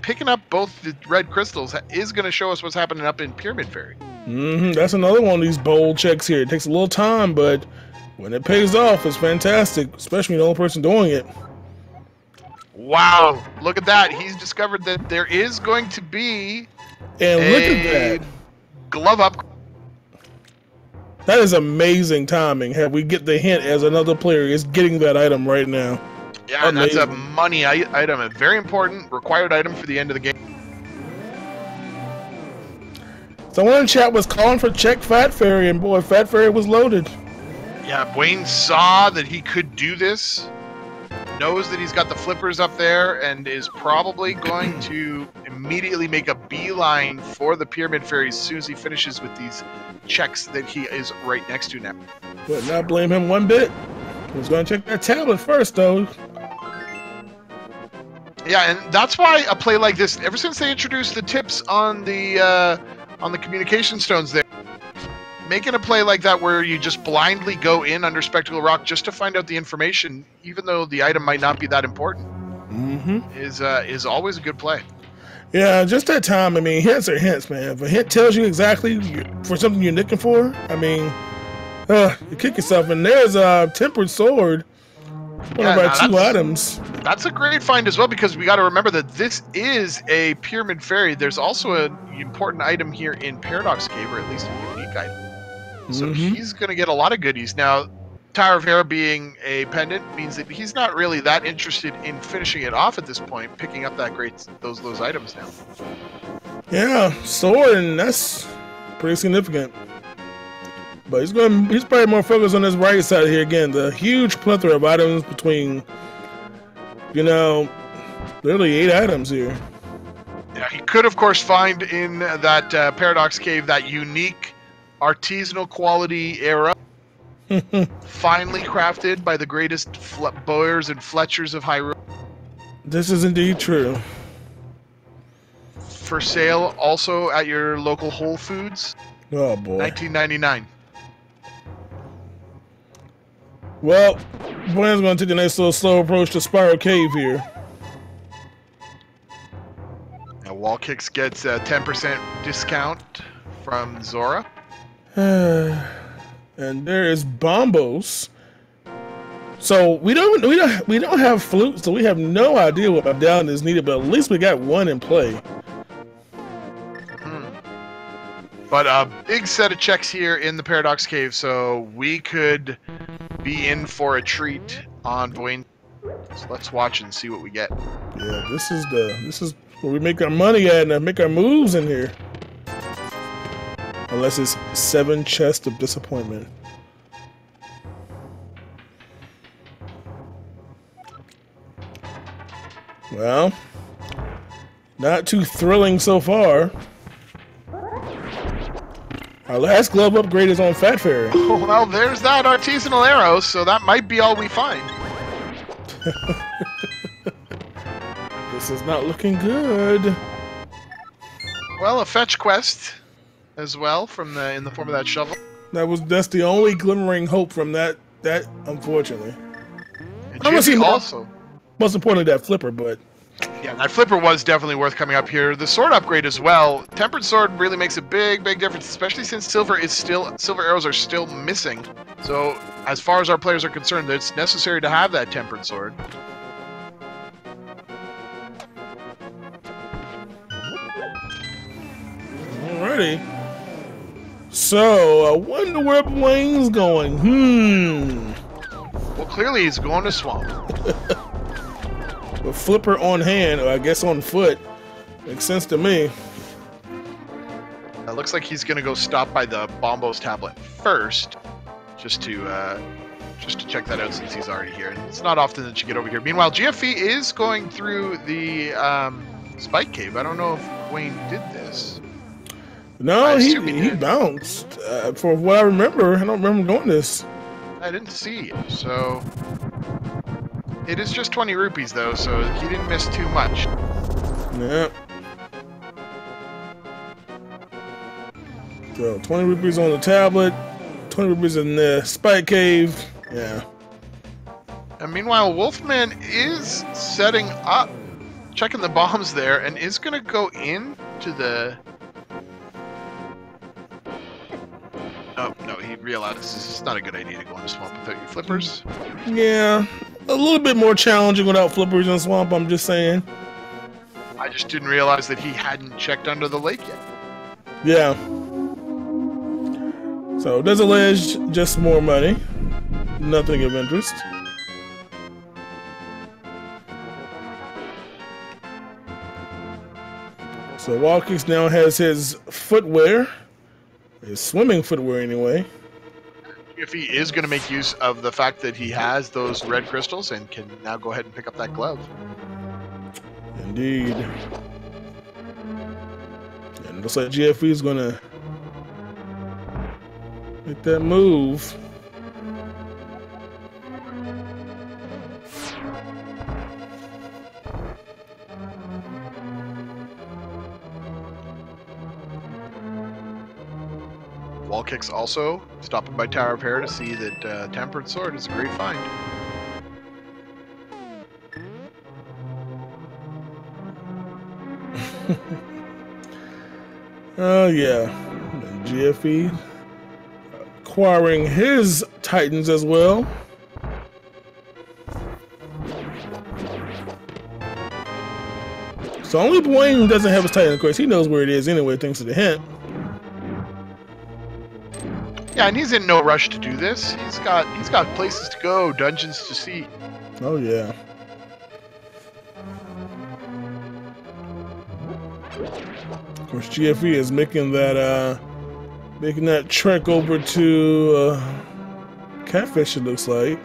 picking up both the red crystals is going to show us what's happening up in Pyramid Fairy. That's another one of these bold checks here. It takes a little time, but when it pays off, it's fantastic, especially the only person doing it. Wow, look at that. He's discovered that there is going to be look at that glove up. That is amazing timing. Have we get the hint as another player is getting that item right now. Yeah, and that's a money item, a very important required item for the end of the game. Someone in chat was calling for check Fat Fairy, and boy, Fat Fairy was loaded. Yeah, Wayne saw that he could do this, knows that he's got the flippers up there, and is probably going to immediately make a beeline for the Pyramid Fairy as soon as he finishes with these checks that he is right next to now. But not blame him one bit. He was going to check that tablet first, though. Yeah, and that's why a play like this, ever since they introduced the tips on the communication stones there, making a play like that where you just blindly go in under Spectacle Rock just to find out the information, even though the item might not be that important, is always a good play. Yeah, just that time. I mean, hints are hints, man. If a hint tells you exactly for something you're looking for, I mean, you kick yourself. And there's a Tempered Sword, one of our 2 items. That's a great find as well, because we got to remember that this is a Pyramid Fairy. There's also an important item here in Paradox Cave, or at least a unique item. So he's going to get a lot of goodies. Now, Tower of Hera being a pendant means that he's not really that interested in finishing it off at this point, picking up that those items now. Yeah, sword, and that's pretty significant. But he's probably more focused on this right side here again. The huge plethora of items between, literally 8 items here. Yeah, he could, of course, find in that Paradox Cave that unique artisanal quality era. Finely crafted by the greatest bowers and fletchers of Hyrule. This is indeed true. For sale also at your local Whole Foods. Oh boy. $19.99. Well, Brian's going to take a nice little slow approach to Spiral Cave here. Now, Wall Kicks gets a 10% discount from Zora. And there is Bombos. So we don't have flutes, so we have no idea what down is needed, but at least we got one in play. But a big set of checks here in the Paradox Cave, so we could be in for a treat on Dwayne. So let's watch and see what we get. Yeah, this is where we make our money at and make our moves in here. Unless it's 7 chests of disappointment. Well, not too thrilling so far. Our last glove upgrade is on Fat Fairy. Well, there's that artisanal arrow, so that might be all we find. This is not looking good. Well, a fetch quest as well in the form of that shovel. That's the only glimmering hope from that unfortunately. And also, most importantly, that flipper, but yeah, that flipper was definitely worth coming up here. The sword upgrade as well. Tempered Sword really makes a big difference, especially since silver arrows are still missing. So as far as our players are concerned, it's necessary to have that Tempered Sword. Alrighty. So I wonder where Wayne's going. Well, clearly he's going to Swamp. With flipper on hand, or I guess on foot, makes sense to me. It looks like he's going to go stop by the Bombos tablet first, just to check that out since he's already here. And it's not often that you get over here. Meanwhile, GFE is going through the Spike Cave. I don't know if Wayne did this. No, he bounced. For what I remember, I don't remember doing this. I didn't see it, so... It is just 20 rupees, though, so he didn't miss too much. Yep. So, 20 rupees on the tablet, 20 rupees in the Spike Cave. Yeah. And meanwhile, Wolfman is setting up, checking the bombs there, and is going to go into the... Oh, no, he realizes this is not a good idea to go in the swamp without your flippers. Yeah, a little bit more challenging without flippers in swamp, I'm just saying. I just didn't realize that he hadn't checked under the lake yet. Yeah. So, there's a ledge, just more money. Nothing of interest. So, Walkix now has his footwear. His swimming footwear, anyway. If he is going to make use of the fact that he has those red crystals and can now go ahead and pick up that glove. Indeed. And it looks like GFE is going to make that move. Kicks also stopping by Tower of Hair to see that Tempered Sword is a great find. Oh yeah, GFE acquiring his Titans as well. So only Boeing doesn't have his Titan. Of course, he knows where it is anyway, thanks to the hint. Yeah, and he's in no rush to do this. He's got places to go, dungeons to see. Oh yeah. Of course, GFE is making that trek over to Catfish. It looks like.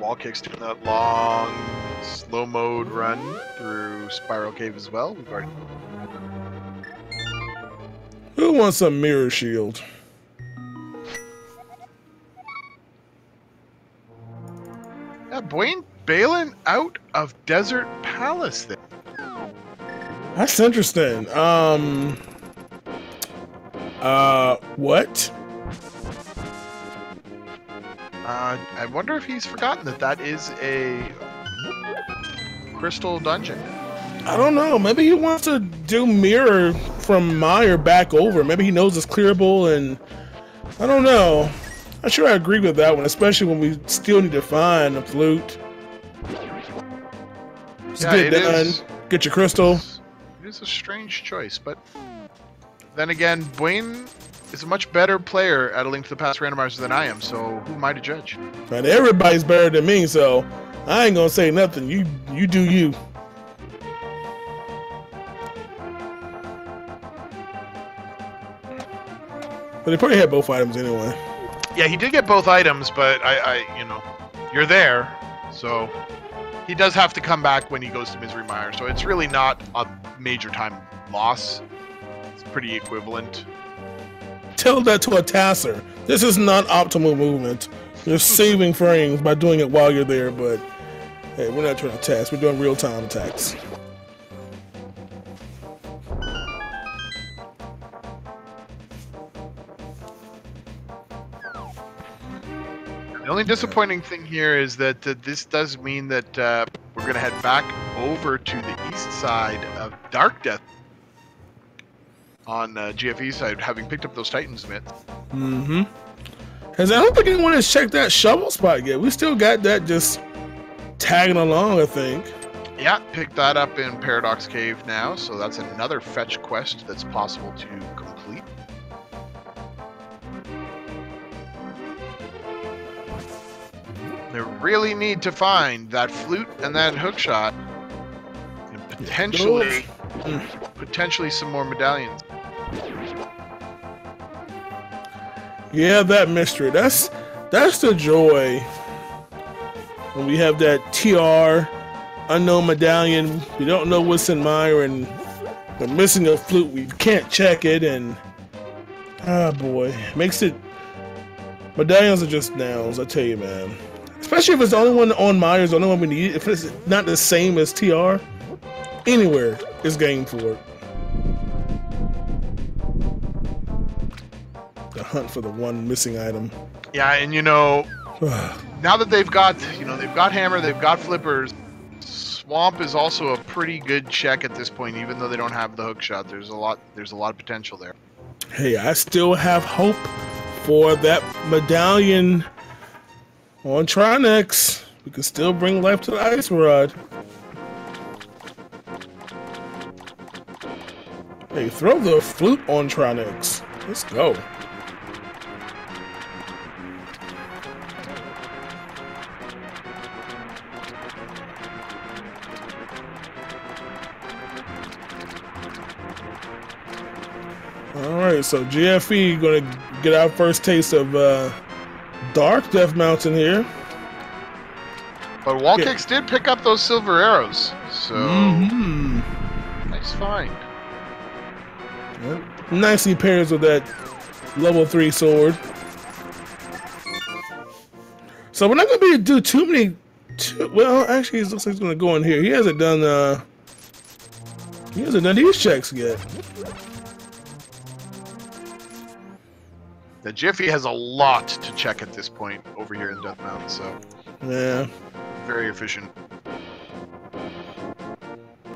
Wall Kicks doing that long, slow mode run through Spiral Cave as well. We've already... Who wants a mirror shield? Yeah, Dwayne bailing out of Desert Palace there. That's interesting. What? I wonder if he's forgotten that is a crystal dungeon. I don't know. Maybe he wants to do mirror from Meyer back over. Maybe he knows it's clearable, and I don't know. I'm sure I agree with that one, especially when we still need to find a flute. Just get it done. Get your crystal. It is a strange choice, but then again, Dwayne is a much better player at A Link to the Past Randomizer than I am, so who am I to judge? And everybody's better than me, so I ain't gonna say nothing. You do you. But he probably had both items anyway. Yeah, he did get both items, but you know, you're there, so he does have to come back when he goes to Misery Mire. So it's really not a major time loss. It's pretty equivalent. Tell that to a tasser. This is not optimal movement. You're saving frames by doing it while you're there, but hey, we're not trying to task. We're doing real-time attacks. The only disappointing thing here is that this does mean that we're going to head back over to the east side of Dark Death on GFE's side, having picked up those Titans mitts. Mm-hmm. Because I don't think anyone has checked that shovel spot yet. We still got that just tagging along, I think. Yeah, picked that up in Paradox Cave now, so that's another fetch quest that's possible to complete. They really need to find that flute and that hookshot, and potentially some more medallions. Yeah, that mystery. That's the joy when we have that TR unknown medallion. We don't know what's in Meyer, and we're missing a flute. We can't check it, and boy, makes it. Medallions are just nouns, I tell you, man. Especially if it's the only one on Meyer's, the only one we need. If it's not the same as TR, anywhere is game for it. The hunt for the one missing item. Yeah, and you know, now that they've got Hammer, they've got Flippers. Swamp is also a pretty good check at this point, even though they don't have the hookshot. There's a lot of potential there. Hey, I still have hope for that medallion on Trinex. We can still bring life to the Ice Rod. Hey, throw the flute on Trinex. Let's go. Alright, so GFE gonna get our first taste of Dark Death Mountain here. But Wall Kicks did pick up those silver arrows, so nice find. Yep. Nicely pairs with that level 3 sword. So we're not gonna be able to do too many Well, actually, it looks like he's gonna go in here. He hasn't done these checks yet. The Jiffy has a lot to check at this point over here in Death Mountain, so Yeah. very efficient.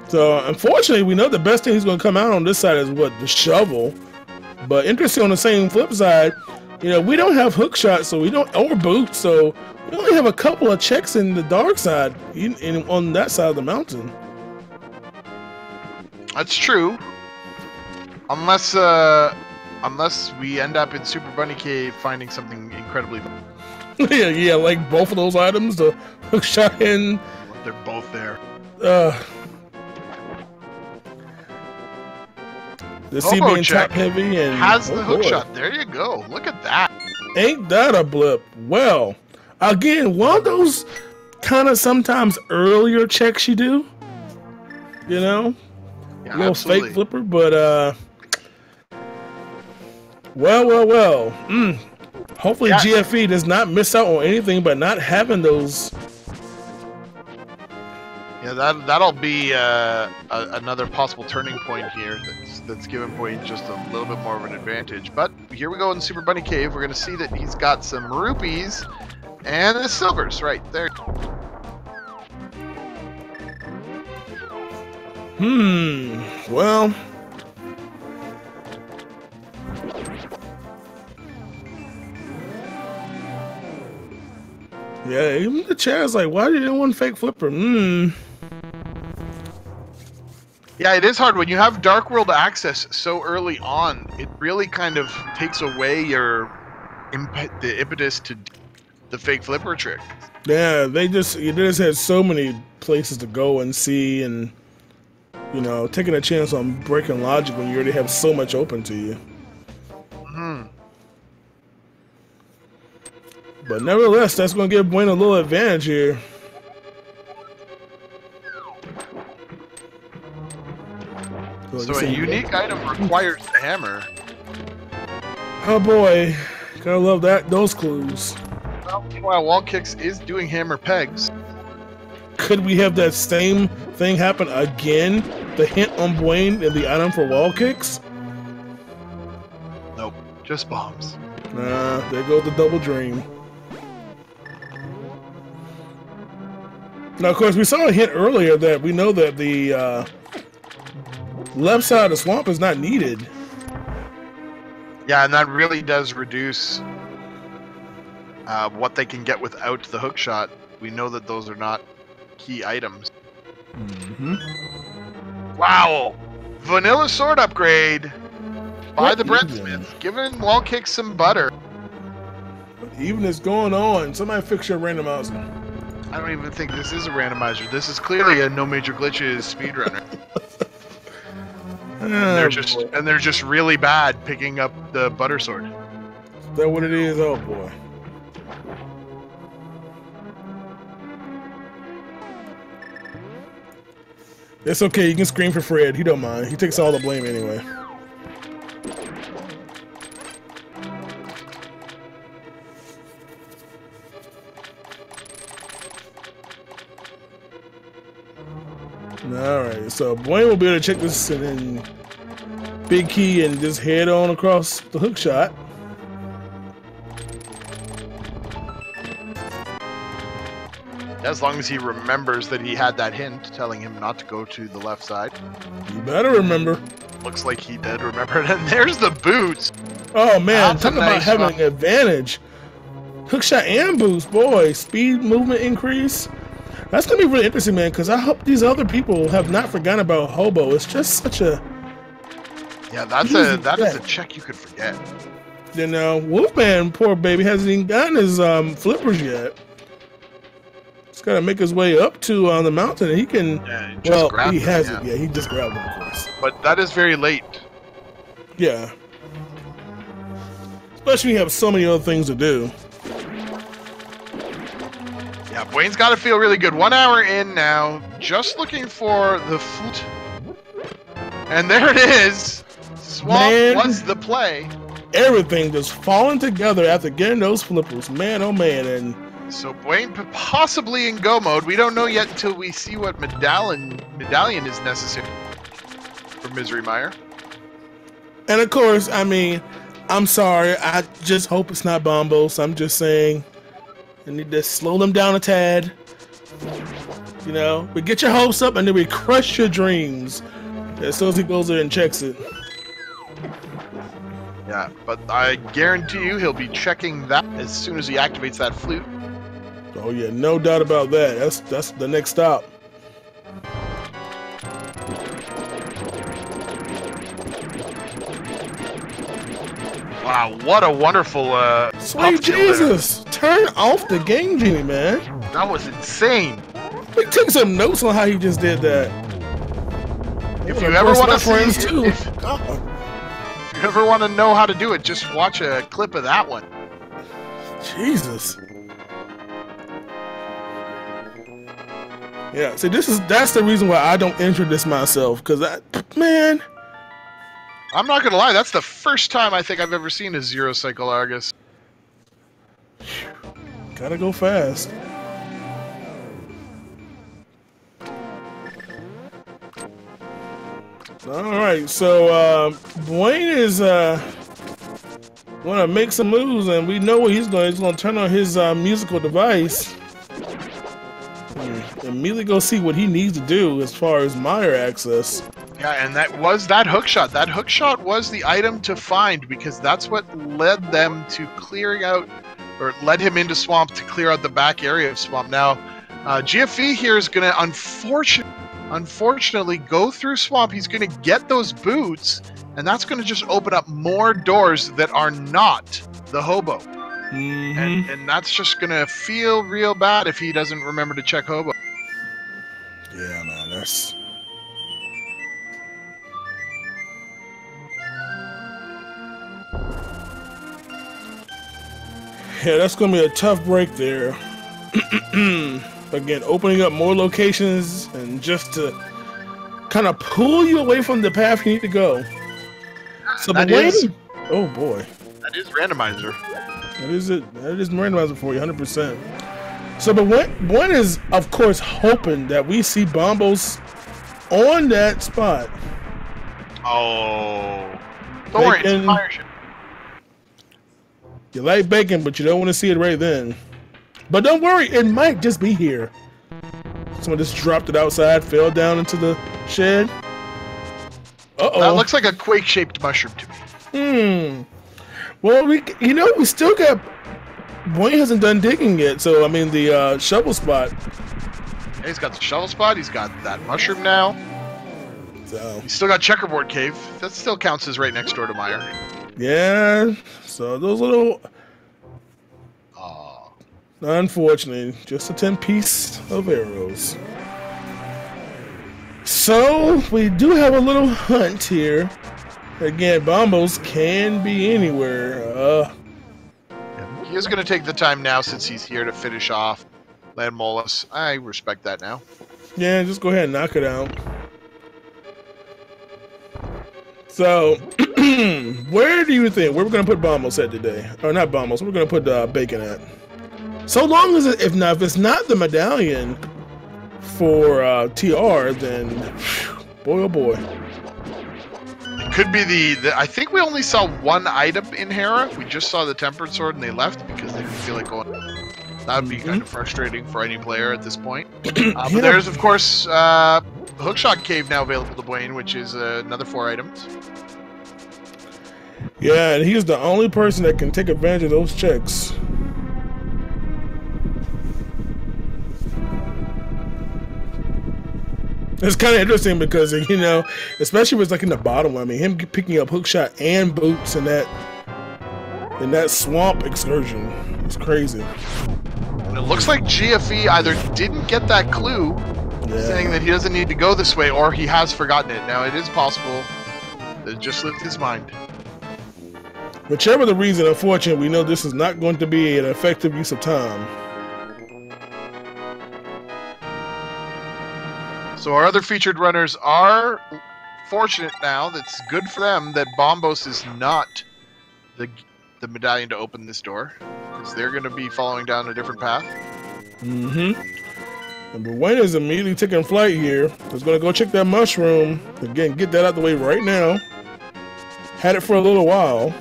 So unfortunately, we know the best thing he's gonna come out on this side is what, the shovel. But interesting, on the same flip side, you know, we don't have hook shots, so we don't, or boots, so we only have a couple of checks in the dark side, on that side of the mountain. That's true. Unless we end up in Super Bunny Cave finding something incredibly. yeah, like both of those items, the hook shot and They're both there. The sea being top heavy and has the hook shot. There you go. Look at that. Ain't that a blip? Well, again, one of those kind of sometimes earlier checks you do. You know, Yeah, little absolutely. fake flipper, but well. Hopefully, GFE does not miss out on anything by not having those. Yeah, that'll be another possible turning point here. That's given Boyd just a little bit more of an advantage. But here we go in Super Bunny Cave. We're going to see that he's got some rupees and the silvers right there. Well. Yeah, even the chat's like, why did you want fake flipper? Yeah, it is hard when you have Dark World access so early on. It really kind of takes away the impetus to do the fake flipper trick. Yeah, they just had so many places to go and see, and you know, taking a chance on breaking logic when you already have so much open to you. But nevertheless, that's going to give Wayne a little advantage here. So a unique item requires the hammer. Oh boy, gotta love those clues. Well, meanwhile, Wall Kicks is doing hammer pegs. Could we have that same thing happen again? The hint on Blaine and the item for Wall Kicks? Nope, just bombs. Nah, there goes the double dream. Now, of course, we saw a hint earlier that we know that the left side of the swamp is not needed. Yeah, and that really does reduce what they can get without the hook shot. We know that those are not key items. Wow! Vanilla sword upgrade by the Breadsmith, giving Wall Kicks some butter. Even is going on. Somebody fix your randomizer. I don't even think this is a randomizer. This is clearly a no major glitches speedrunner. And they're just really bad picking up the butter sword. Is that what it is? Oh boy. It's okay, you can scream for Fred. He don't mind. He takes all the blame anyway. Alright, so Blaine will be able to check this and then big key and just head on across the hook shot. As long as he remembers that he had that hint telling him not to go to the left side. You better remember. Looks like he did remember it. And there's the boots. Oh man, That's talking a about nice having one. an advantage. Hook shot and boost, boy. Speed, movement increase. That's gonna be really interesting, man, because I hope these other people have not forgotten about Hobo. It's just such a that is a check you could forget. You know, Wolfman, poor baby, hasn't even gotten his flippers yet. He's got to make his way up to the mountain. And he can. Yeah, Well, he has it. Yeah, he just grabbed them, of course. But that is very late. Yeah. Especially when you have so many other things to do. Yeah, Wayne's got to feel really good. 1 hour in now, just looking for the foot. And there it is. Swamp was the play. Everything just falling together after getting those flippers. Man, oh man. And So Bwayne possibly in go mode. We don't know yet until we see what medallion is necessary for Misery Mire. And of course, I mean, I'm sorry. I just hope it's not Bombos. I'm just saying, I need to slow them down a tad. You know, we get your hopes up and then we crush your dreams as soon as he goes there and checks it. Yeah, but I guarantee you he'll be checking that as soon as he activates that flute. Oh yeah, no doubt about that. That's the next stop. Wow, what a wonderful Sweet Jesus! Turn off the game genie, man. That was insane. We took some notes on how he just did that. If you ever want to friends see, too. if you ever want to know how to do it, just watch a clip of that one. Jesus. Yeah, see, that's the reason why I don't enter this myself, because man. I'm not gonna lie, that's the first time I think I've ever seen a zero cycle Argus. Gotta go fast. Alright, so Bwayne is wanna make some moves, and we know what he's gonna turn on his musical device. Immediately go see what he needs to do as far as Mire access. Yeah, and that was that hook shot. That hook shot was the item to find because that's what led them to clearing out, or led him into Swamp to clear out the back area of Swamp. Now, GFE here is going to unfortunately go through Swamp. He's going to get those boots, and that's going to just open up more doors that are not the hobo. Mm-hmm. And that's just going to feel real bad if he doesn't remember to check hobo. Yeah, man, that's... Yeah, that's going to be a tough break there. Again, opening up more locations and just to kind of pull you away from the path you need to go. So That Bwayne... is- Oh, boy. That is randomizer. That is it. That is randomizer for you, 100%. So Bwayne is, of course, hoping that we see Bombos on that spot. Oh. Don't worry, it's a fire ship. You like bacon, but you don't want to see it right then. But don't worry, it might just be here. Someone just dropped it outside, fell down into the shed. Uh-oh. That looks like a quake-shaped mushroom to me. Well, we still got... Bwayne hasn't done digging yet, so, I mean, the shovel spot. Yeah, he's got the shovel spot, he's got that mushroom now. So, He's still got Checkerboard Cave. That still counts as right next door to Mire. yeah, so those little... Oh. Unfortunately, just a 10-piece of arrows. So, we do have a little hunt here. Again, Bombos can be anywhere. He is going to take the time now since he's here to finish off Land Molus. I respect that now. Yeah, just go ahead and knock it out. So, where do you think we're going to put Bombos at today? Or not Bombos, we're going to put Bacon at. So long as if it's not the medallion for TR, then boy oh boy. It could be the I think we only saw one item in Hera. We just saw the Tempered Sword and they left because they didn't feel like going. That would be kind of frustrating for any player at this point. But there's, of course, Hookshot Cave now available to Bwayne, which is another 4 items. Yeah, and he's the only person that can take advantage of those checks. It's kind of interesting because, you know, especially if it's like in the bottom. I mean, him picking up hookshot and boots in that swamp excursion is crazy. And it looks like GFE either didn't get that clue, saying that he doesn't need to go this way, or he has forgotten it. Now, it is possible that it just slipped his mind. Whichever the reason, unfortunately, we know this is not going to be an effective use of time. So our other featured runners are fortunate now. That's good for them that Bombos is not the medallion to open this door. because they're going to be following down a different path. Mm-hmm. And Wayne is immediately taking flight here. He's going to go check that mushroom. Again, get that out the way right now. Had it for a little while.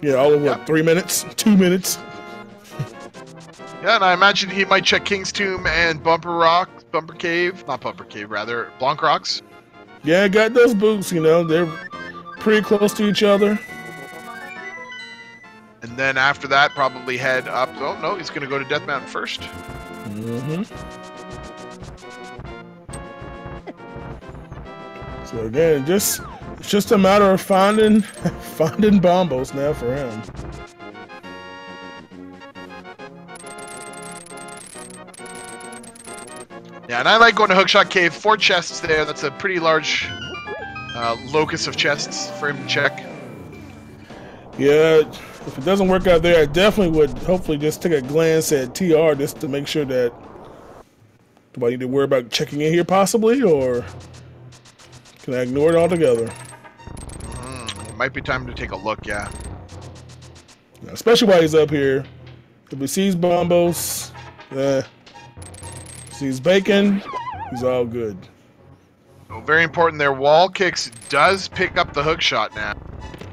Yeah, all of what, 3 minutes? 2 minutes? Yeah, and I imagine he might check King's Tomb and Blanc Rocks. Yeah, got those boots, you know, they're pretty close to each other. And then after that, probably head up. Oh, no, he's going to go to Death Mountain first. Mm-hmm. So again, it's just a matter of finding bombos now for him. Yeah, and I like going to Hookshot Cave. 4 chests there. That's a pretty large locus of chests for him to check. Yeah, if it doesn't work out there, I definitely would hopefully just take a glance at TR just to make sure that do I need to worry about checking in here possibly, or can I ignore it altogether? It might be time to take a look, yeah. Especially while he's up here. If he sees bombos, sees bacon, he's all good. Oh, very important there. Wall Kicks does pick up the hook shot now.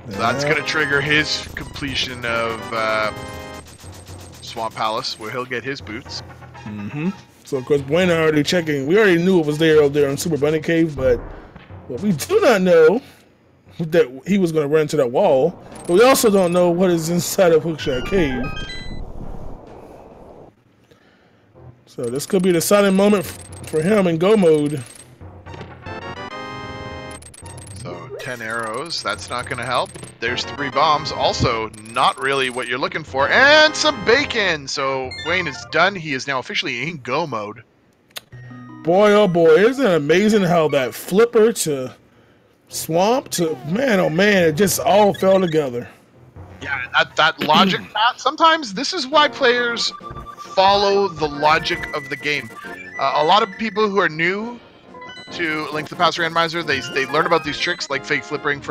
So that's going to trigger his completion of Swamp Palace, where he'll get his boots. Mm-hmm. So, of course, Buena already checking. We already knew it was there over there in Super Bunny Cave, but what we do not know that he was going to run into that wall. But we also don't know what is inside of Hookshot Cave. So this could be the silent moment for him in go mode. So 10 arrows, that's not going to help. There's 3 bombs, also not really what you're looking for. And some bacon! So Wayne is done. He is now officially in go mode. Boy, oh boy, isn't it amazing how that flipper to swamp to, man, oh man, it just all fell together. Yeah, that logic path, sometimes this is why players follow the logic of the game. A lot of people who are new to Link to the Past Randomizer, they learn about these tricks like fake flippering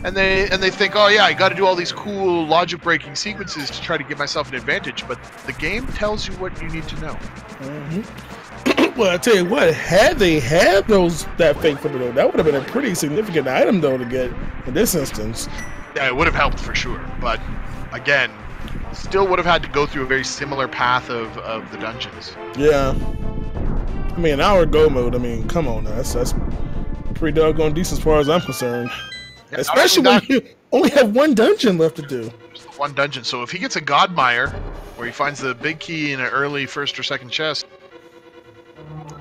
and they think, oh yeah, I got to do all these cool logic breaking sequences to try to give myself an advantage. But the game tells you what you need to know. Mm-hmm. Well, I tell you what, had they had that fake flipper though, that would have been a pretty significant item though to get in this instance. Yeah, it would have helped for sure. But again, still would have had to go through a very similar path of the dungeons. Yeah. I mean, our go mode, I mean, come on now. That's pretty doggone decent as far as I'm concerned. Yeah, especially when you only have 1 dungeon left to do. Just 1 dungeon. So if he gets a Godmire, where he finds the big key in an early 1st or 2nd chest,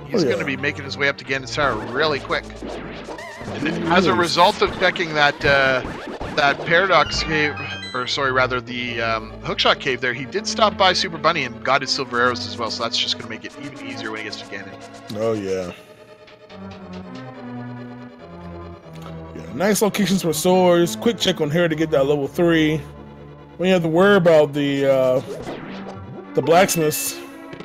he's going to be making his way up to Ganon's Tower really quick. And as a result of checking that Paradox Cave, or sorry, rather the Hookshot Cave there, he did stop by Super Bunny and got his silver arrows as well, so that's just going to make it even easier when he gets to Ganon. Oh, yeah. Nice locations for swords. Quick check on here to get that level 3. When you have to worry about the blacksmiths,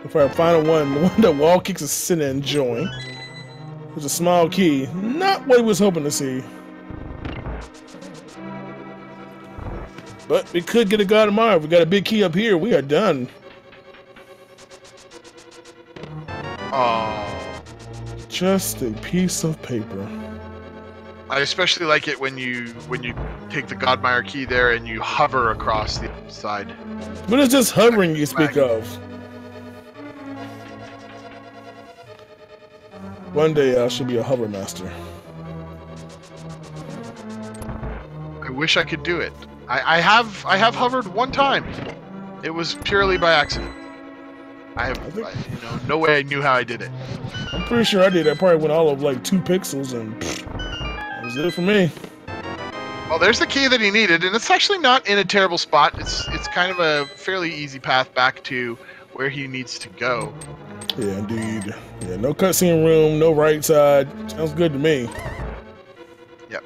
if I find one, the one that Wall Kicks is sitting and enjoying. There's a small key. Not what he was hoping to see. But we could get a God tomorrow. If we got a big key up here, we are done. Oh. Just a piece of paper. I especially like it when you take the Godmire key there and you hover across the side. But it's just hovering you speak of. One day I should be a hover master. I wish I could do it. I have hovered 1 time. It was purely by accident. No way I knew how I did it. I'm pretty sure I did. I probably went all of like 2 pixels and that was it for me. Well, there's the key that he needed, and it's actually not in a terrible spot. It's kind of a fairly easy path back to where he needs to go. Yeah, indeed. Yeah, no cutscene room, no right side. Sounds good to me. Yep.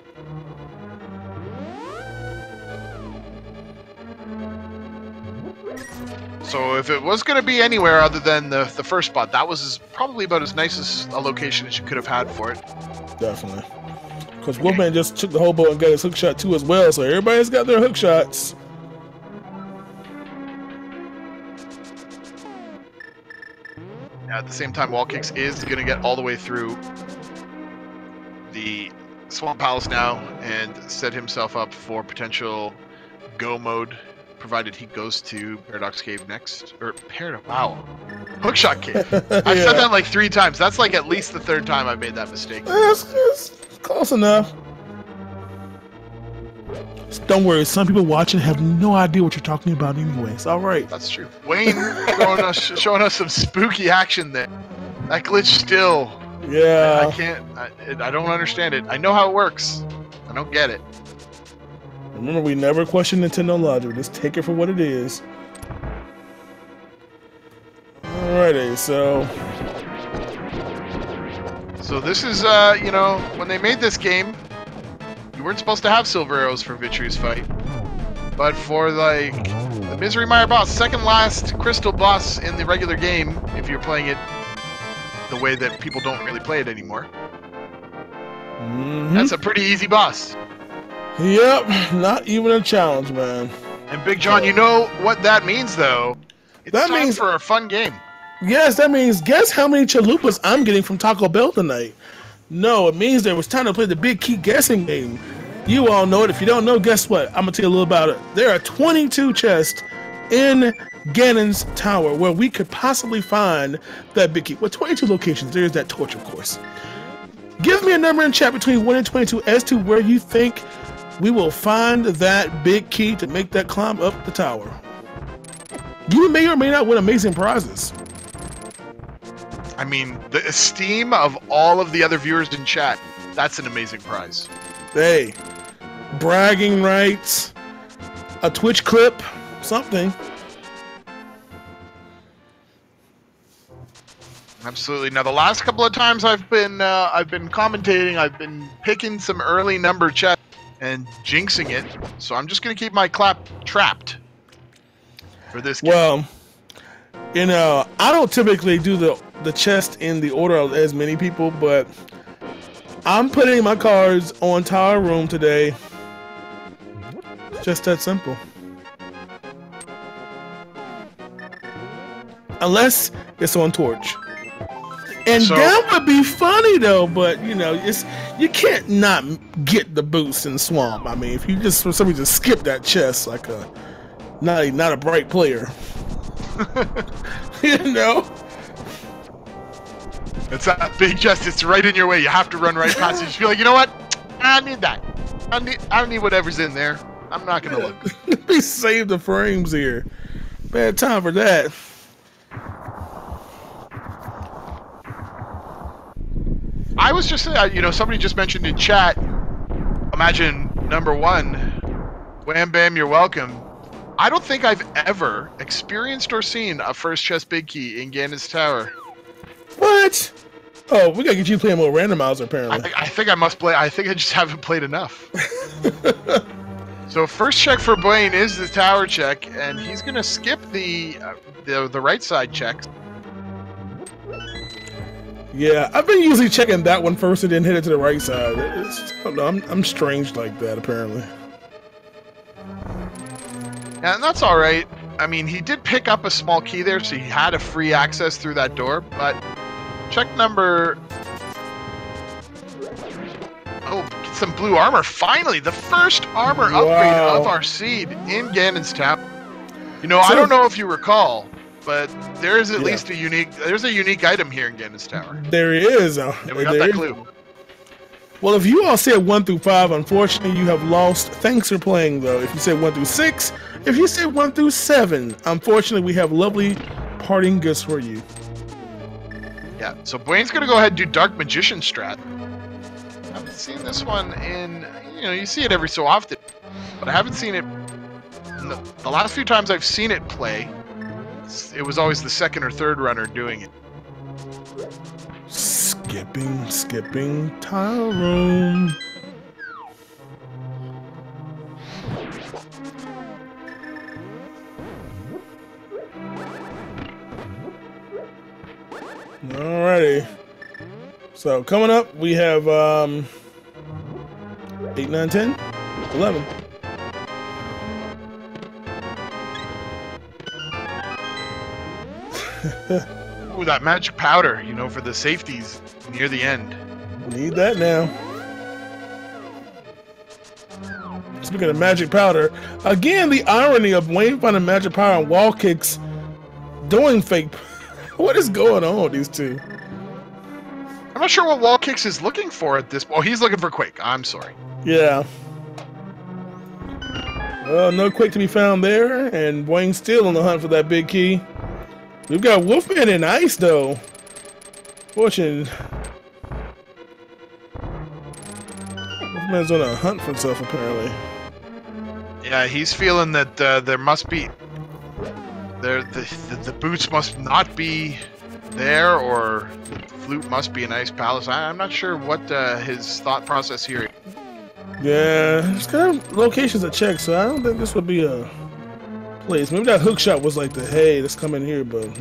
So if it was going to be anywhere other than the first spot, that was probably about as nice as a location as you could have had for it. Definitely. Because Wolfman just took the whole boat and got his hook shot too as well, so everybody's got their hook shots. At the same time, Wall Kicks is going to get all the way through the Swamp Palace now and set himself up for potential go mode, provided he goes to Paradox Cave next. Or wow. Hookshot Cave. I've said that like 3 times. That's like at least the 3rd time I've made that mistake. That's close enough. Don't worry, some people watching have no idea what you're talking about anyway. It's all right. That's true. Wayne showing us some spooky action there. That glitch still. Yeah. I don't understand it. I know how it works. I don't get it. Remember, we never question Nintendo logic. Just take it for what it is. Alrighty, so this is, you know, when they made this game, you weren't supposed to have silver arrows for Vitru's fight. But for, like, the Misery Mire boss, second last crystal boss in the regular game, if you're playing it the way that people don't really play it anymore. That's a pretty easy boss. Yep, not even a challenge, man. And Big John, you know what that means, though? It's that time means for a fun game. Yes, that means guess how many chalupas I'm getting from Taco Bell tonight. No, it means that it was time to play the big key guessing game. You all know it. If you don't know, guess what? I'm going to tell you a little about it. There are 22 chests in Ganon's Tower where we could possibly find that big key. Well, 22 locations. There's that torch, of course. Give me a number in chat between 1 and 22 as to where you think we will find that big key to make that climb up the tower. You may or may not win amazing prizes. I mean, the esteem of all of the other viewers in chat, that's an amazing prize. Hey, bragging rights, a Twitch clip, something. Absolutely. Now, the last couple of times I've been commentating, I've been picking some early number chests and jinxing it. So I'm just going to keep my clap trapped for this game. Well, you know, I don't typically do the chest in the order of as many people, but I'm putting my cards on Tower Room today. Just that simple. Unless it's on Torch. And so, that would be funny though, but you know, you can't not get the boost in Swamp. I mean, if you just for some reason skip that chest like a not a bright player. You know? It's that big chest, it's right in your way. You have to run right past it. You just feel like, you know what? I need that. I don't need whatever's in there. I'm not gonna look. Let me save the frames here. Bad time for that. I was just saying, you know, somebody just mentioned in chat, imagine number 1, wham bam, you're welcome. I don't think I've ever experienced or seen a first chest big key in Ganon's Tower. What? Oh, we gotta get you playing more randomizer, apparently. I think I must play. I think I just haven't played enough. So first check for Blaine is the tower check, and he's gonna skip the right side checks. Yeah, I've been usually checking that one first and then hit it to the right side. I don't know, I'm strange like that, apparently. Yeah, and that's all right. I mean, he did pick up a small key there, so he had a free access through that door, but check number... Oh, get some blue armor. Finally, the first armor upgrade of our seed in Ganon's Tower. You know, I don't know if you recall, but there is at least a unique item here in Ganon's Tower. There is. And we got that clue. Well, if you all said 1 through 5, unfortunately, you have lost. Thanks for playing, though. If you said 1 through 6, if you said 1 through 7, unfortunately, we have lovely parting gifts for you. Yeah, so Blaine's going to go ahead and do Dark Magician strat. I haven't seen this one in, you know, you see it every so often, but I haven't seen it, the last few times I've seen it play, it was always the second or third runner doing it. Skipping Tile Room. Alrighty. So coming up, we have 8, 9, 10, 11. Ooh, that magic powder, you know, for the safeties near the end. Need that now. Speaking of magic powder, again, the irony of Wayne finding magic powder and wall kicks doing fake. What is going on with these two? I'm not sure what wall kicks is looking for at this point. Oh, he's looking for Quake. I'm sorry. Yeah. Well, no Quake to be found there, and Wayne's still on the hunt for that big key. We've got Wolfman and Ice, though. Fortune. Wolfman's on a hunt for himself, apparently. Yeah, he's feeling that there must be... The boots must not be there, or the flute must be in Ice Palace. I'm not sure what his thought process here. Yeah, it's kind of locations to check, so I don't think this would be a place. Maybe that hook shot was like the, hey, let's come in here, but...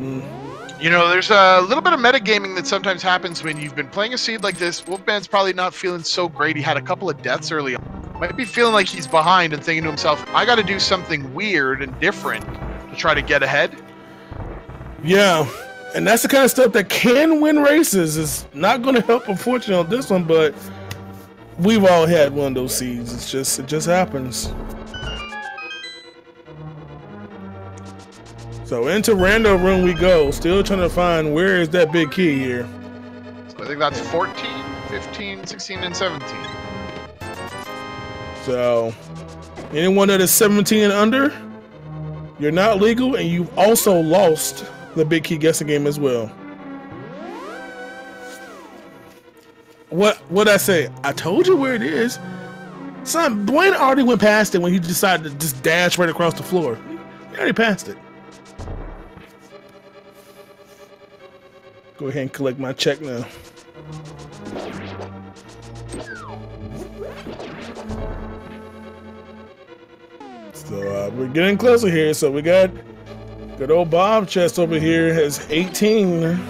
You know, there's a little bit of metagaming that sometimes happens when you've been playing a seed like this. Wolfman's probably not feeling so great. He had a couple of deaths early on. Might be feeling like he's behind and thinking to himself, I got to do something weird and different to try to get ahead. Yeah, and that's the kind of stuff that can win races. It's not going to help, unfortunately, on this one, but we've all had one of those seeds. It just happens. So into random room we go, still trying to find where is that big key here. So I think that's 14, 15, 16, and 17. So anyone that is 17 and under, you're not legal, and you've also lost the big key guessing game as well. What'd I say? I told you where it is. Son, Dwayne already went past it when he decided to just dash right across the floor. He already passed it. Go ahead and collect my check now. So we're getting closer here. So we got good old Bob chest over here has 18.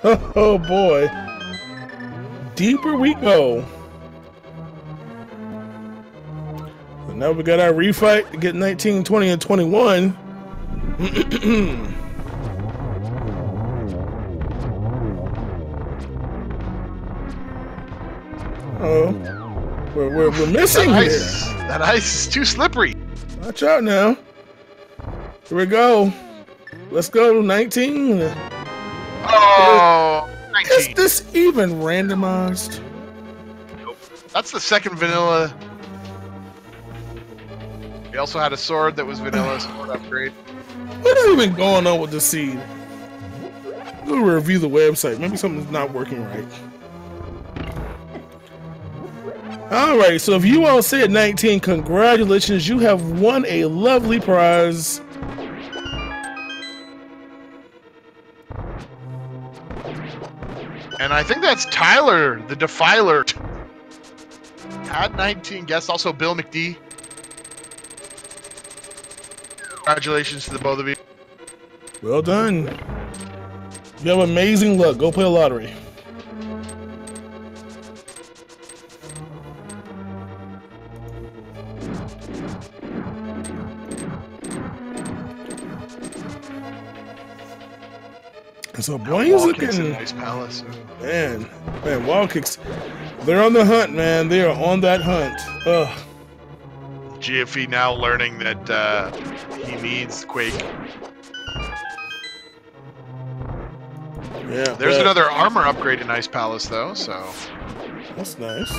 Oh boy. Deeper we go. So now we got our refight to get 19, 20, and 21. Oh, we're missing that here. That ice is too slippery. Watch out now. Here we go. Let's go, 19. Oh, 19. Is this even randomized? Nope. That's the second vanilla. We also had a sword that was vanilla, sword upgrade. What is even going on with the seed? We'll review the website. Maybe something's not working right. Alright, so if you all said 19, congratulations, you have won a lovely prize. And I think that's Tyler, the Defiler. Had 19 guests, also Bill McD. Congratulations to the both of you. Well done. You have amazing luck. Go play a lottery. So Blaine's looking nice palace. Man, wall kicks. They're on the hunt, man. They are on that hunt. Ugh. GFE now learning that he needs Quake. Yeah. There's another armor upgrade in Ice Palace though, so that's nice.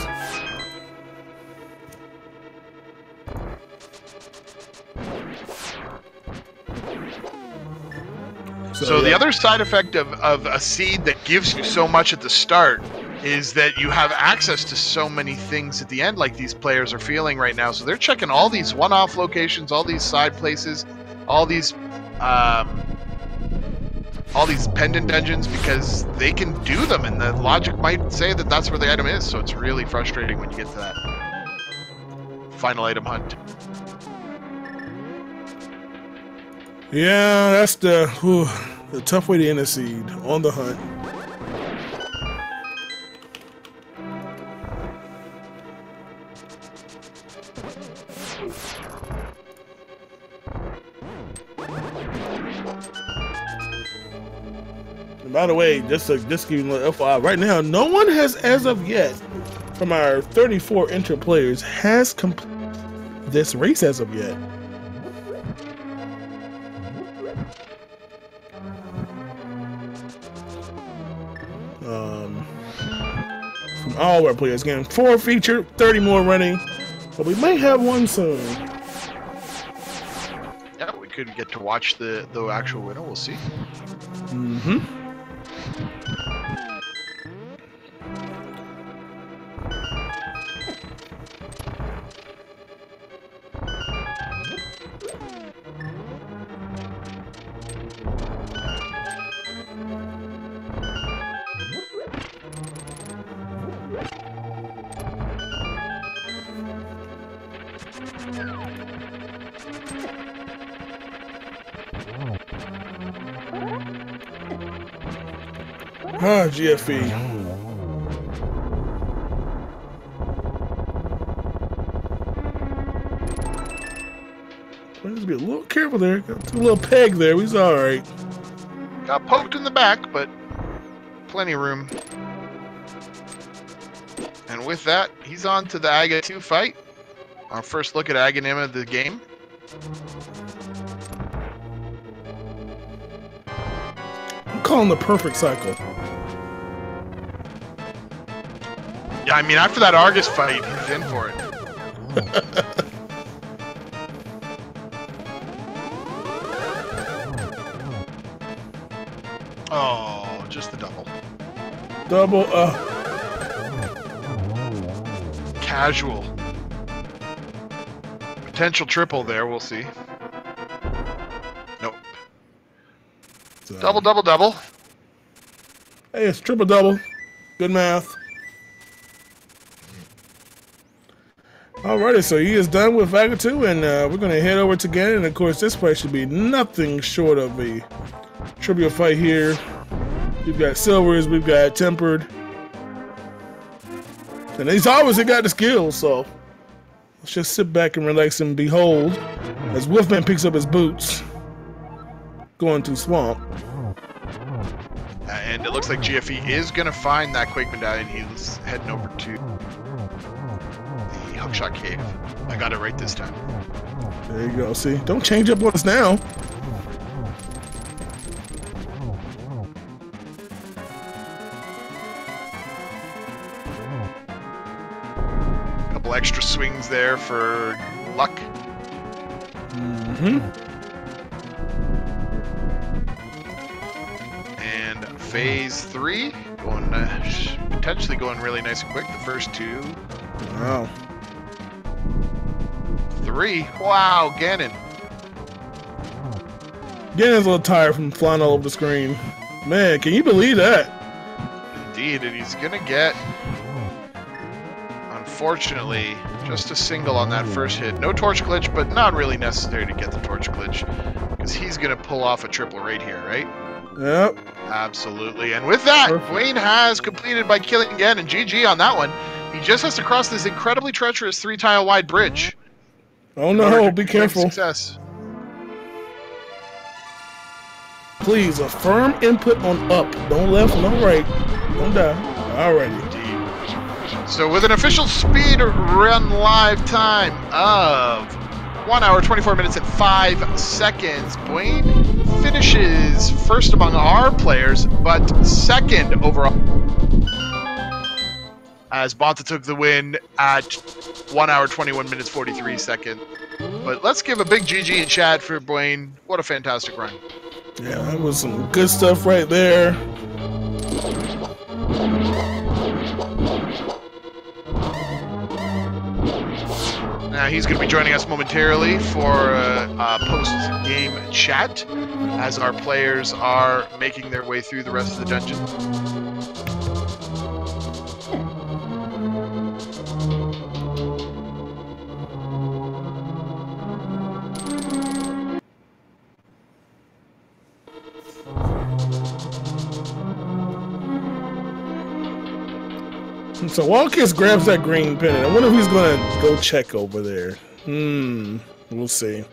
So the other side effect of a seed that gives you so much at the start is that you have access to so many things at the end, like these players are feeling right now. So they're checking all these one-off locations, all these side places, all these pendant dungeons, because they can do them, and the logic might say that that's where the item is. So it's really frustrating when you get to that final item hunt. Yeah, that's the tough way to end a seed, on the hunt. By the way, just give you a little FYI, right now, no one has, as of yet, from our 34 enter players, has completed this race as of yet. From all our players, again, 4 featured, 30 more running, but we might have one soon. Yeah, we could get to watch the actual winner. We'll see. Mm-hmm. GFE. Let's be a little careful there. Got a little peg there. He's all right. Got poked in the back, but plenty of room. And with that, he's on to the Aga 2 fight. Our first look at Aganim of the game. I'm calling the perfect cycle. Yeah, I mean, after that Argus fight, he's in for it. Oh, just the double. Double, Casual. Potential triple there, we'll see. Nope. Double, double, double. Hey, it's triple double. Good math. Alrighty, so he is done with Aga 2, and we're going to head over to Gannon. And of course, this fight should be nothing short of a trivial fight here. We've got Silvers, we've got Tempered. And he's obviously got the skills, so let's just sit back and relax and behold as Wolfman picks up his boots, going to Swamp. And it looks like GFE is going to find that Quake Medallion. He's heading over to the Hookshot Cave. I got it right this time. There you go. See, don't change up on us now. Couple extra swings there for luck. Mm-hmm. And phase 3 going potentially going really nice and quick. The first 2. Wow. 3. Wow, Gannon. Gannon's a little tired from flying all over the screen. Man, can you believe that? Indeed, and he's gonna get, unfortunately, just a single on that first hit. No torch glitch, but not really necessary to get the torch glitch, because he's gonna pull off a triple right here, right? Yep. Absolutely. And with that, Perfect. Wayne has completed by killing Gannon. GG on that one. He just has to cross this incredibly treacherous 3-tile wide bridge. Oh no, be careful. Success. Please, a firm input on up. Don't left, no right. Don't die. Alrighty. Indeed. So with an official speed run live time of 1 hour, 24 minutes, and 5 seconds, Wayne finishes first among our players, but second overall, as Bonta took the win at 1 hour, 21 minutes, 43 seconds. But let's give a big GG in chat for Blaine. What a fantastic run. Yeah, that was some good stuff right there. Now he's going to be joining us momentarily for a post-game chat as our players are making their way through the rest of the dungeon. So Wildcats grabs that green pennant. I wonder if he's gonna go check over there. We'll see.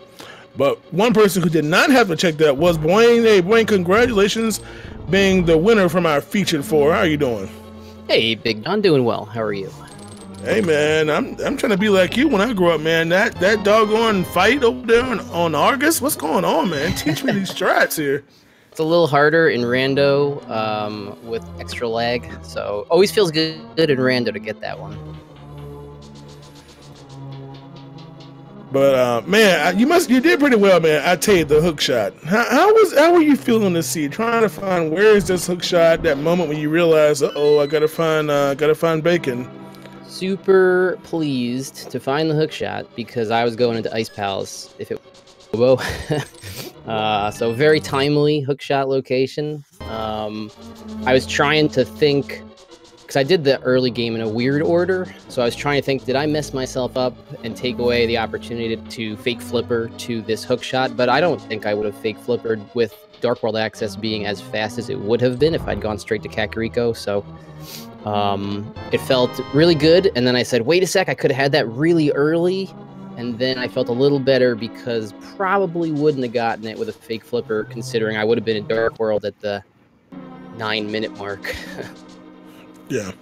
But one person who did not have to check that was Blaine. Hey, Blaine, congratulations. being the winner from our featured four. How are you doing? Hey, Big Don, doing well. How are you? Hey man, I'm trying to be like you when I grow up, man. That doggone fight over there on Argus, what's going on, man? Teach me these strats here. It's a little harder in Rando with extra lag, so always feels good in Rando to get that one. But man, you did pretty well, man. I tell you, the hook shot. How were you feeling this seed? Trying to find where is this hook shot? That moment when you realize, I gotta find bacon. Super pleased to find the hook shot because I was going into Ice Palace if it whoa. So very timely hook shot location. I was trying to think because I did the early game in a weird order, so I was trying to think, did I mess myself up and take away the opportunity to fake flipper to this hook shot? But I don't think I would have fake flippered with Dark World access being as fast as it would have been if I'd gone straight to Kakariko. So it felt really good, and then I said, wait a sec, I could have had that really early, and then I felt a little better because probably wouldn't have gotten it with a fake flipper, considering I would have been in Dark World at the 9-minute mark. Yeah.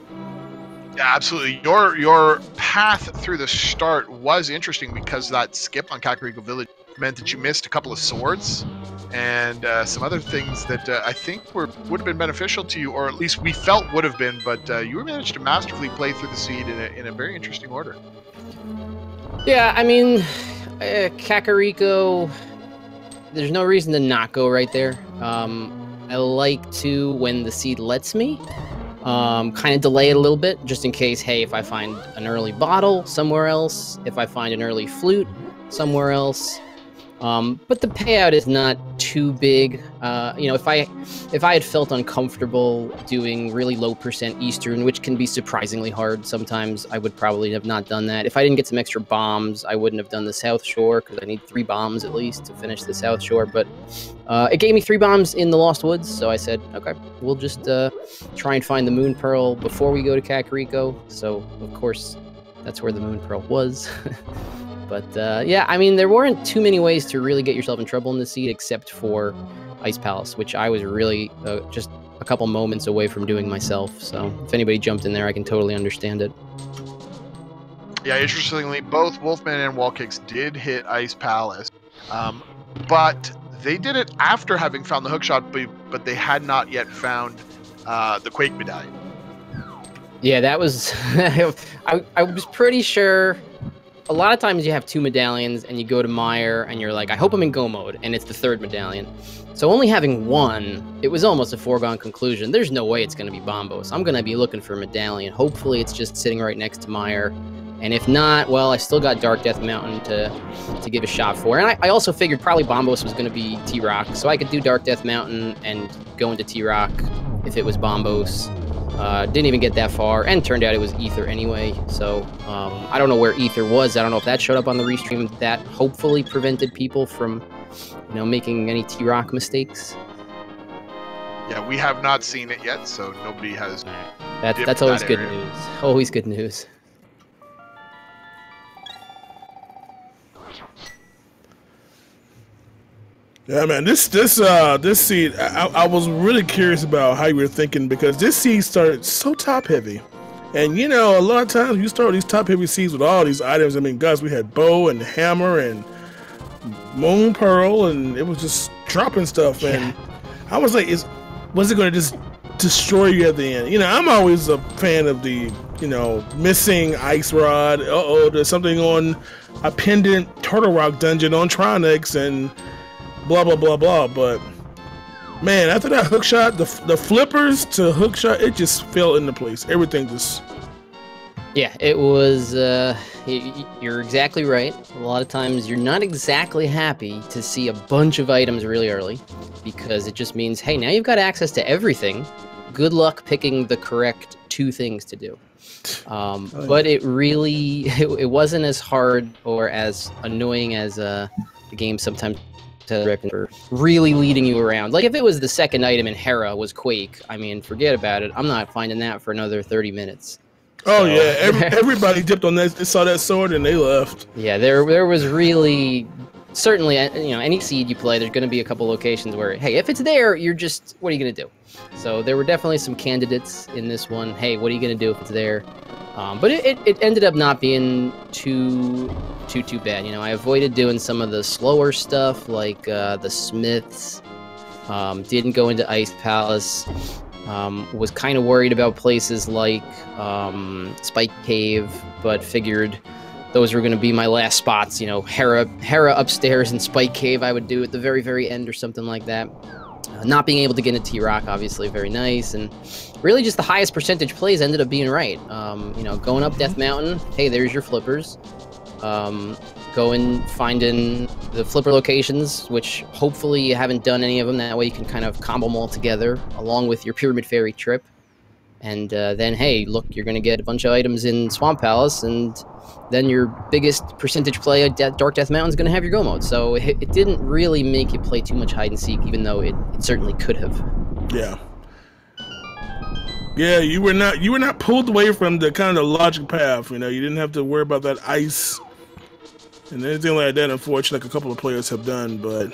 Yeah, absolutely. Your path through the start was interesting because that skip on Kakariko Village meant that you missed a couple of swords and some other things that I think would have been beneficial to you, or at least we felt would have been, but you managed to masterfully play through the seed in a very interesting order. Yeah, I mean, Kakariko, there's no reason to not go right there. I like to, when the seed lets me, kind of delay it a little bit, just in case, hey, if I find an early bottle somewhere else, if I find an early flute somewhere else. But the payout is not too big. If I had felt uncomfortable doing really low % Eastern, which can be surprisingly hard sometimes, I would probably have not done that. If I didn't get some extra bombs, I wouldn't have done the South Shore, because I need 3 bombs at least to finish the South Shore. But it gave me 3 bombs in the Lost Woods, so I said, okay, we'll just try and find the Moon Pearl before we go to Kakariko. So, of course, that's where the Moon Pearl was. But yeah, I mean, there weren't too many ways to really get yourself in trouble in the seed except for Ice Palace, which I was really just a couple moments away from doing myself. So if anybody jumped in there, I can totally understand it. Yeah, interestingly, both Wolfman and Wallkicks did hit Ice Palace, but they did it after having found the hookshot, but they had not yet found the Quake medallion. Yeah, that was... I was pretty sure... A lot of times you have 2 medallions and you go to Mire and you're like, I hope I'm in go mode, and it's the 3rd medallion. So only having 1, it was almost a foregone conclusion. There's no way it's going to be Bombos. I'm going to be looking for a medallion. Hopefully it's just sitting right next to Mire. And if not, well, I still got Dark Death Mountain to give a shot for. And I also figured probably Bombos was going to be T-Rock, so I could do Dark Death Mountain and go into T-Rock if it was Bombos. Didn't even get that far, and turned out it was Ether anyway, so I don't know where Ether was. I don't know if that showed up on the restream. That hopefully prevented people from, making any T-Rock mistakes. Yeah, we have not seen it yet, so nobody has... That's always good news. Always good news. Yeah, man, this seed, I was really curious about how you were thinking, because this seed started so top heavy. And a lot of times you start these top heavy seeds with all these items. I mean, guys, we had bow and hammer and Moon Pearl, and it was just dropping stuff. And I was like, was it going to just destroy you at the end? I'm always a fan of the, missing ice rod. There's something on a pendant Turtle Rock dungeon on Tronix, and blah blah blah blah. But man, after that hook shot, the flippers to hook shot, it just fell into place. Everything just... Yeah, it was... you're exactly right. A lot of times you're not exactly happy to see a bunch of items really early, because it just means, hey, now you've got access to everything. Good luck picking the correct 2 things to do. But it really... It wasn't as hard or as annoying as the game sometimes for really leading you around. Like, if it was the 2nd item in Hera was Quake, I mean, forget about it. I'm not finding that for another 30 minutes. Oh, so, yeah. Everybody dipped on that. They saw that sword and they left. Yeah, there was really certainly, any seed you play, there's going to be a couple locations where, hey, if it's there, you're just, what are you going to do? So there were definitely some candidates in this one. Hey, what are you going to do if it's there? But it ended up not being too bad. I avoided doing some of the slower stuff like the Smiths. Didn't go into Ice Palace. Was kind of worried about places like Spike Cave, but figured those were going to be my last spots. Hera upstairs and Spike Cave I would do at the very, very end or something like that. Not being able to get into T-Rock, obviously, very nice. And really just the highest percentage plays ended up being right. Going up Death Mountain, hey, there's your flippers. Going, finding the flipper locations, which hopefully you haven't done any of them. That way you can kind of combo them all together, along with your Pyramid Fairy trip. And then, hey, look, you're going to get a bunch of items in Swamp Palace, and then your biggest percentage play at Dark Death Mountain is going to have your go mode. So it didn't really make you play too much hide and seek, even though it certainly could have. Yeah. Yeah, you were not pulled away from the kind of logic path. You didn't have to worry about that ice and anything like that. Unfortunately, like a couple of players have done, but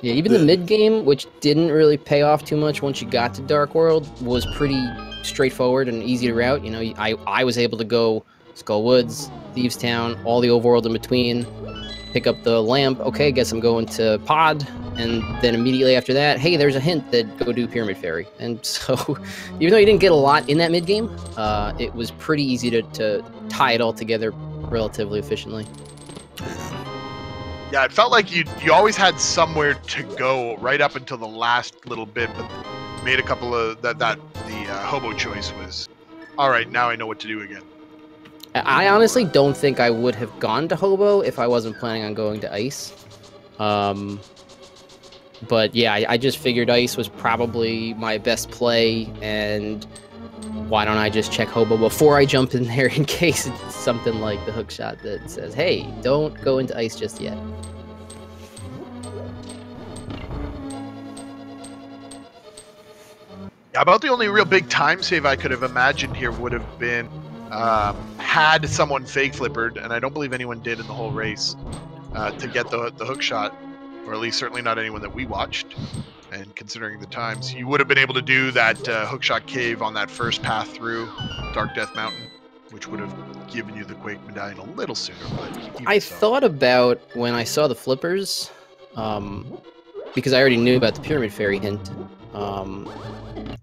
yeah, even the mid game, which didn't really pay off too much once you got to Dark World, was pretty straightforward and easy to route. I was able to go Skull Woods, Thieves Town, all the overworld in between, pick up the lamp. Okay, guess I'm going to Pod, and then immediately after that, hey, there's a hint that go do Pyramid Fairy. And so, even though you didn't get a lot in that mid game, it was pretty easy to tie it all together relatively efficiently. Yeah, it felt like you always had somewhere to go right up until the last little bit, but made a couple of the hobo choice was, all right, now I know what to do again. I honestly don't think I would have gone to hobo if I wasn't planning on going to ice. But yeah, I just figured ice was probably my best play, and why don't I just check hobo before I jump in there in case it's something like the hook shot that says, hey, don't go into ice just yet. About the only real big time save I could have imagined here would have been had someone fake flippered, and I don't believe anyone did in the whole race, to get the hook shot, or at least certainly not anyone that we watched. And considering the times, you would have been able to do that hookshot cave on that first path through Dark Death Mountain, which would have given you the Quake Medallion a little sooner. But I thought about when I saw the flippers, because I already knew about the Pyramid Fairy hint.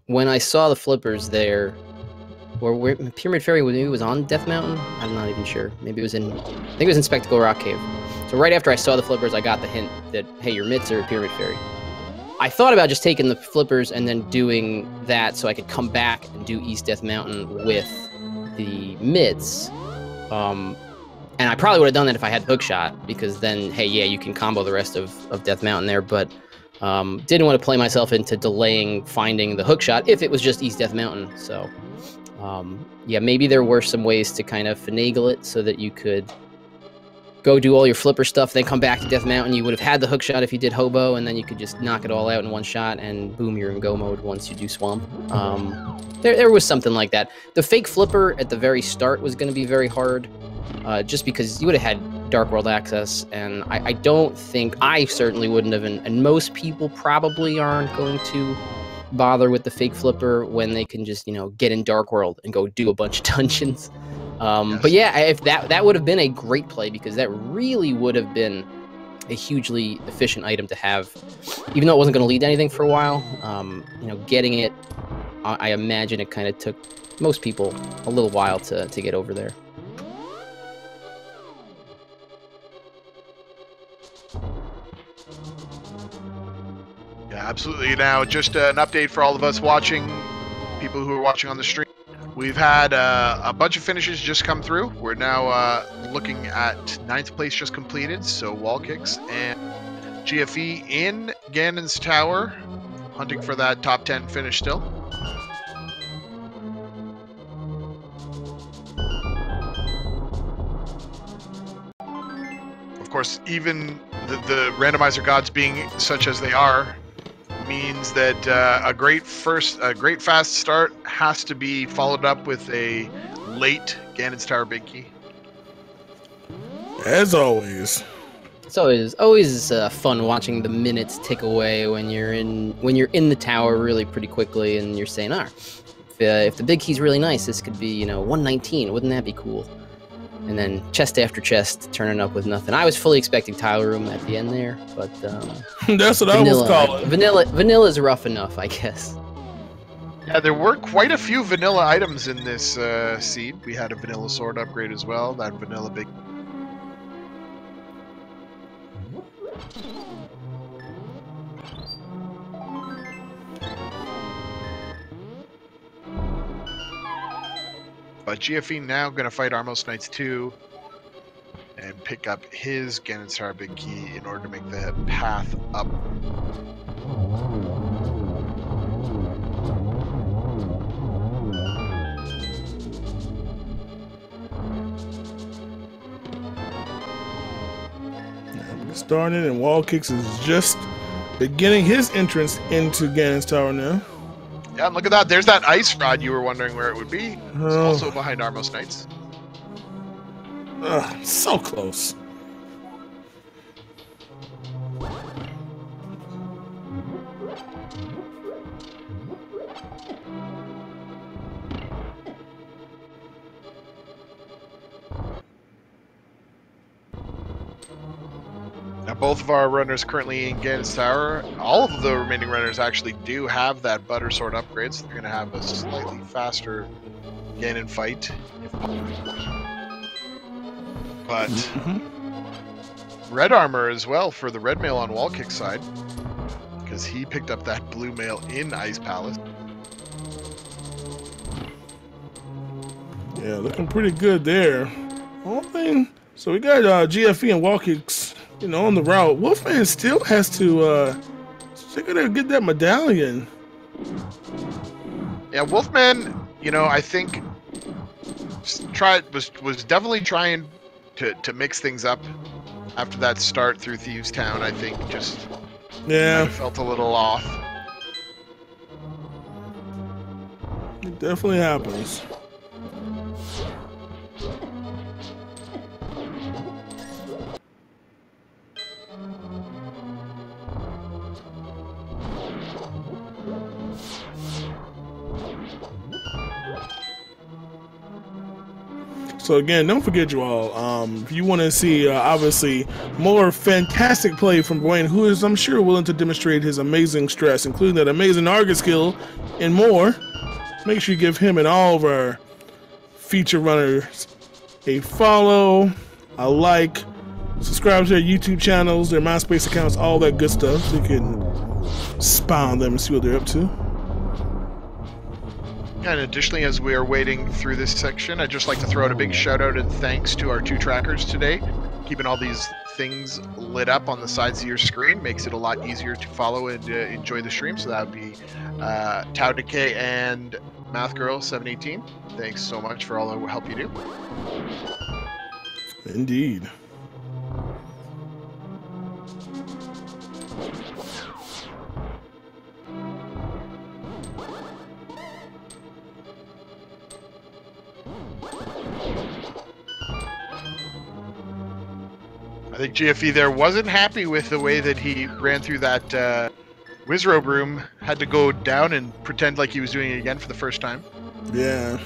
When I saw the flippers there, or where Pyramid Fairy maybe was on Death Mountain, I'm not even sure. Maybe it was I think it was in Spectacle Rock Cave. So right after I saw the flippers, I got the hint that, hey, your mitts are a Pyramid Fairy. I thought about just taking the flippers and then doing that so I could come back and do East Death Mountain with the mitts. And I probably would have done that if I had hookshot, because then, hey, yeah, you can combo the rest of Death Mountain there, but didn't want to play myself into delaying finding the hookshot if it was just East Death Mountain. So, yeah, maybe there were some ways to kind of finagle it so that you could go do all your flipper stuff, then come back to Death Mountain. You would have had the hookshot if you did hobo, and then you could just knock it all out in one shot, and boom, you're in go mode once you do swamp. There was something like that. The fake flipper at the very start was going to be very hard, just because you would have had Dark World access, and I don't think, I certainly wouldn't have, and most people probably aren't going to bother with the fake flipper when they can just, get in Dark World and go do a bunch of dungeons. Yes. But yeah, if that would have been a great play, because that really would have been a hugely efficient item to have, even though it wasn't going to lead to anything for a while. Getting it, I imagine it kind of took most people a little while to get over there. Yeah, absolutely. Now, just an update for all of us watching, people who are watching on the stream. We've had a bunch of finishes just come through. We're now looking at 9th place just completed, so Wall Kicks and GFE in Ganon's Tower, hunting for that top 10 finish still. Of course, even the randomizer gods being such as they are, means that a great fast start has to be followed up with a late Ganon's Tower big key. As always. It's always fun watching the minutes tick away when you're in the tower really pretty quickly, and you're saying, if the big key's really nice, this could be 119. Wouldn't that be cool? And then chest after chest turning up with nothing. I was fully expecting tile room at the end there, but that's what I was calling. Vanilla's rough enough, I guess. Yeah, there were quite a few vanilla items in this seed. We had a vanilla sword upgrade as well. That vanilla big. But GFE now going to fight Armos Knights 2 and pick up his Ganon's Tower big key in order to make the path up. Started, and Wall Kicks is just beginning his entrance into Ganon's Tower now. Yeah, and look at that. There's that ice rod you were wondering where it would be. It's also behind Armos Knights. So close. Now, both of our runners currently in Ganon's Tower, all of the remaining runners actually do have that Butter Sword upgrade, so they're going to have a slightly faster Ganon fight. But red armor as well for the red mail on Wall Kick side, because he picked up that blue mail in Ice Palace. Yeah, looking pretty good there. So we got GFE and Wall Kicks, on the route. Wolfman still has to still gotta get that medallion. Yeah, Wolfman, I think was definitely trying to mix things up after that start through Thieves Town. I think just felt a little off. It definitely happens. So again, don't forget, you all, if you want to see, obviously, more fantastic play from Dwayne, who is, I'm sure, willing to demonstrate his amazing stress, including that amazing Argus skill and more, make sure you give him and all of our feature runners a follow, a like, subscribe to their YouTube channels, their MySpace accounts, all that good stuff, so you can spy on them and see what they're up to. And additionally, as we are waiting through this section, I'd just like to throw out a big shout out and thanks to our 2 trackers today. Keeping all these things lit up on the sides of your screen makes it a lot easier to follow and enjoy the stream. So that would be Tau Decay and MathGirl718. Thanks so much for all the help you do. Indeed. I think GFE there wasn't happy with the way that he ran through that Wizrobe room. Had to go down and pretend like he was doing it again for the first time. Yeah.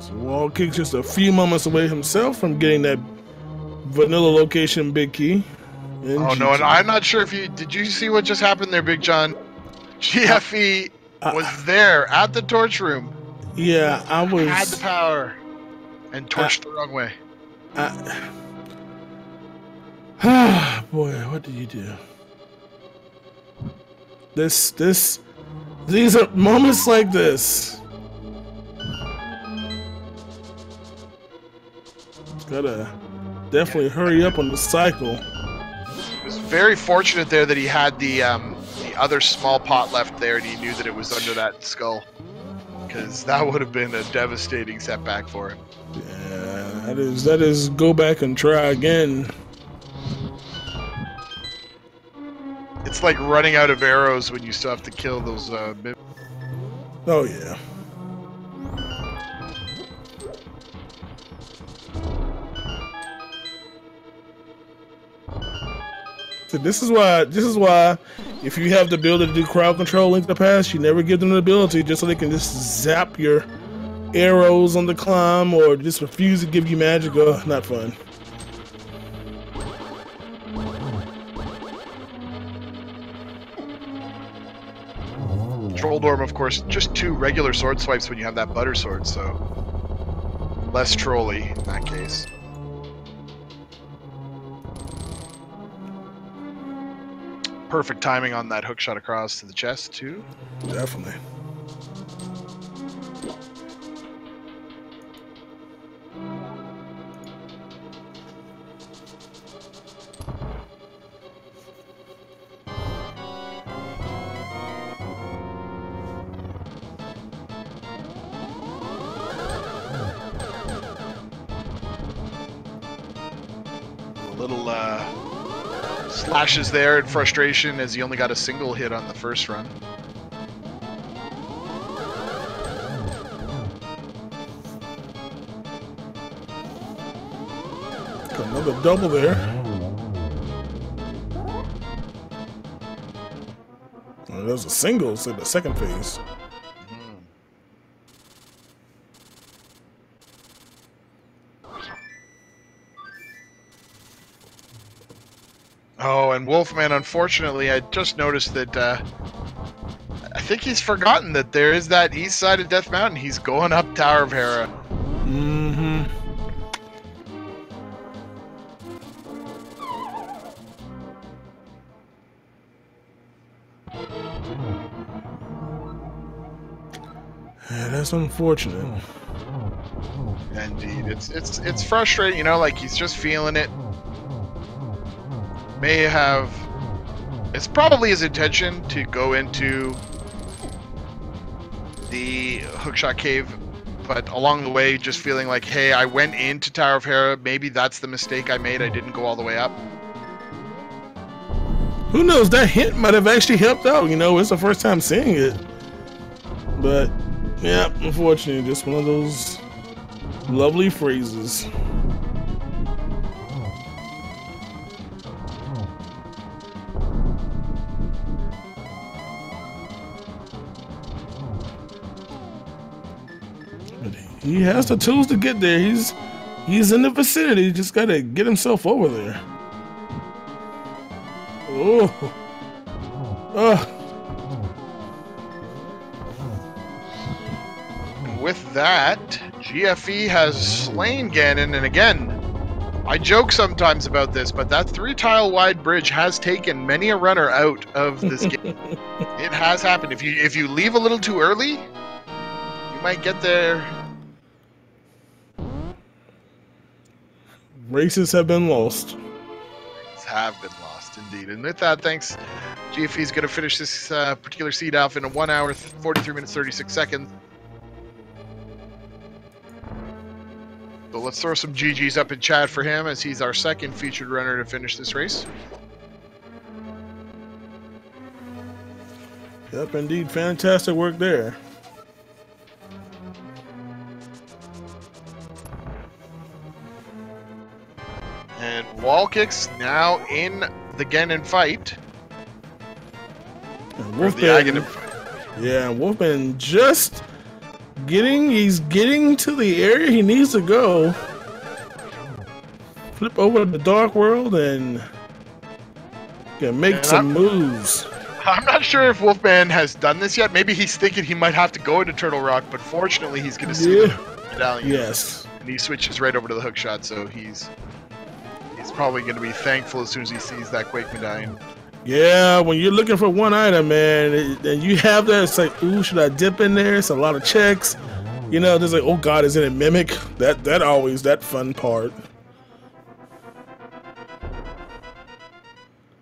So Wall Kick's just a few moments away himself from getting that vanilla location big key. Oh no, and I'm not sure if did you see what just happened there, Big John? GFE was there at the torch room. Yeah, I was. Had the power and torched the wrong way. Boy, what did you do? These are moments like this. Gotta definitely hurry up on the cycle. It was very fortunate there that he had the other small pot left there, and he knew that it was under that skull, because that would have been a devastating setback for him. Yeah, that is go back and try again. It's like running out of arrows when you still have to kill those. Oh yeah. So this is why if you have the ability to do crowd control Link to the Past, you never give them the ability just so they can just zap your arrows on the climb or just refuse to give you magic. Oh, not fun. Trolldorm, of course, just 2 regular sword swipes when you have that butter sword, so less trolly in that case. Perfect timing on that hook shot across to the chest, too. Definitely. Little slashes there in frustration as he only got a single hit on the first run. Another double there. Oh, there's a single in the second phase. Oh, and Wolfman, unfortunately, I just noticed that I think he's forgotten that there is that east side of Death Mountain. He's going up Tower of Hera. Mm-hmm. Yeah, that's unfortunate. Indeed, it's frustrating, you know, like he's just feeling it. May have. It's probably his intention to go into the hookshot cave, but along the way, just feeling like, hey, I went into Tower of Hera. Maybe that's the mistake I made. I didn't go all the way up. Who knows? That hint might have actually helped out. You know, it's the first time seeing it. But, yeah, unfortunately, just one of those lovely phrases. But he has the tools to get there. He's in the vicinity. Just gotta get himself over there. Oh. With that, GFE has slain Ganon, and again, I joke sometimes about this, but that 3-tile wide bridge has taken many a runner out of this game. It has happened. If you leave a little too early, you might get there. Races have been lost. Have been lost, indeed. And with that, thanks. GFE is going to finish this particular seed off in a 1 hour, 43 minutes, 36 seconds. So let's throw some GGs up in chat for him, as he's our second featured runner to finish this race. Yep, indeed. Fantastic work there. And wall kicks now in the Ganon fight. Wolfman, yeah, Wolfman just he's getting to the area he needs to go. Flip over to the Dark World and can make some moves. I'm not sure if Wolfman has done this yet. Maybe he's thinking he might have to go into Turtle Rock, but fortunately he's going to see the medallion. Yes. And he switches right over to the hook shot, so he's probably going to be thankful as soon as he sees that Quake medallion. Yeah, when you're looking for one item, man, and you have that, it's like, ooh, should I dip in there? It's a lot of checks. You know, there's like, oh God, is it a mimic? That always, that fun part.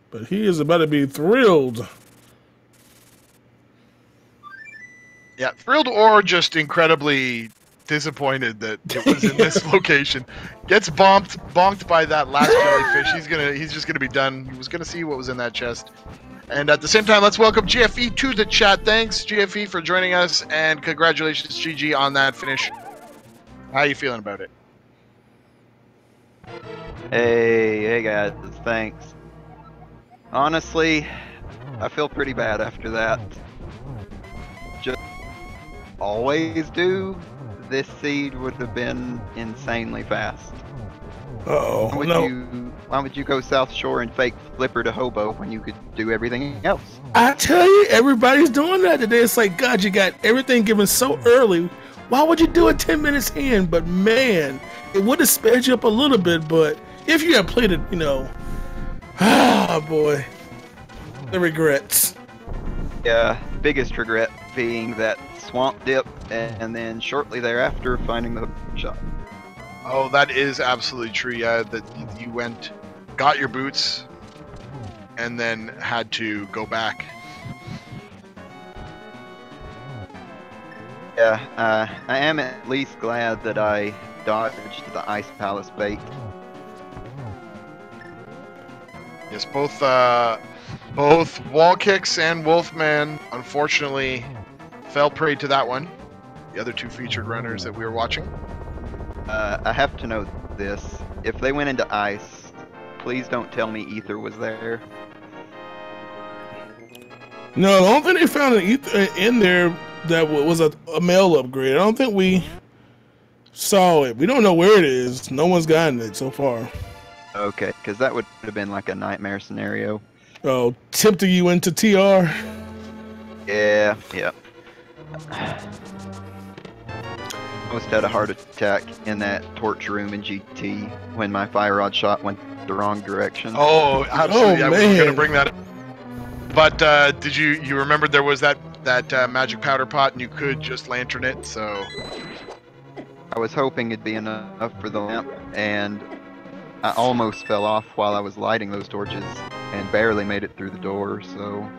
But he is about to be thrilled. Yeah, thrilled or just incredibly disappointed that it was in this location. Gets bonked by that last jellyfish. He's just gonna be done. He was gonna see what was in that chest. And at the same time, let's welcome GFE to the chat. Thanks, GFE, for joining us, and congratulations, GG, on that finish. How you feeling about it? Hey guys, thanks. Honestly, I feel pretty bad after that. Just always do. This seed would have been insanely fast. Uh-oh. Why would you go South Shore and fake Flipper to Hobo when you could do everything else? I tell you, everybody's doing that today. It's like, God, you got everything given so early. Why would you do it 10 minutes in? But man, it would have sped you up a little bit, but if you had played it, you know, boy, the regrets. Yeah, biggest regret being that swamp dip and then shortly thereafter finding the hook shot. Oh, that is absolutely true. Yeah, that you went, got your boots, and then had to go back. Yeah, I am at least glad that I dodged the Ice Palace bait. Yes, both Wall Kicks and Wolfman unfortunately fell prey to that one. The other two featured runners that we were watching. I have to know this. If they went into ice, please don't tell me Ether was there. No, I don't think they found an ether in there that was a mail upgrade. I don't think we saw it. We don't know where it is. No one's gotten it so far. Okay, because that would have been like a nightmare scenario. Oh, tempting you into TR? Yeah. Almost had a heart attack in that torch room in GT when my fire rod shot went the wrong direction. Oh, absolutely. Oh, I was man. going to bring that up. But did you remember there was that magic powder pot and you could just lantern it, so... I was hoping it'd be enough for the lamp, and I almost fell off while I was lighting those torches and barely made it through the door, so...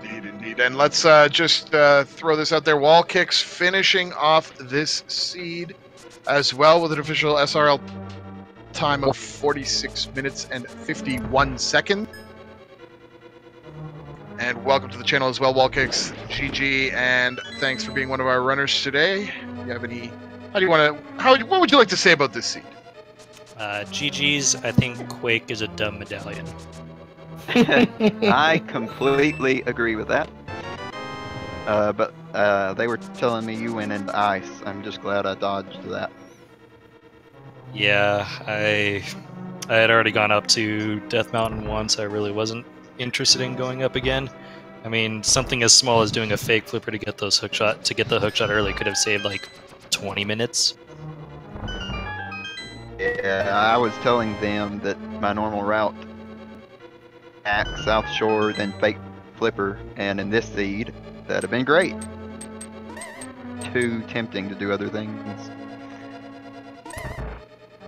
Indeed. And let's just throw this out there. Wall Kicks finishing off this seed as well with an official SRL time of 46 minutes and 51 seconds. And welcome to the channel as well, Wall Kicks. GG, and thanks for being one of our runners today. Do you have any... what would you like to say about this seed? GG's, I think Quake is a dumb medallion. I completely agree with that. But they were telling me you went into ice. I'm just glad I dodged that. Yeah, I had already gone up to Death Mountain once. I really wasn't interested in going up again. I mean, something as small as doing a fake flipper to get the hook shot early could have saved like 20 minutes. Yeah, I was telling them that my normal route, axe South Shore, then fake flipper, and in this seed, that'd have been great. Too tempting to do other things.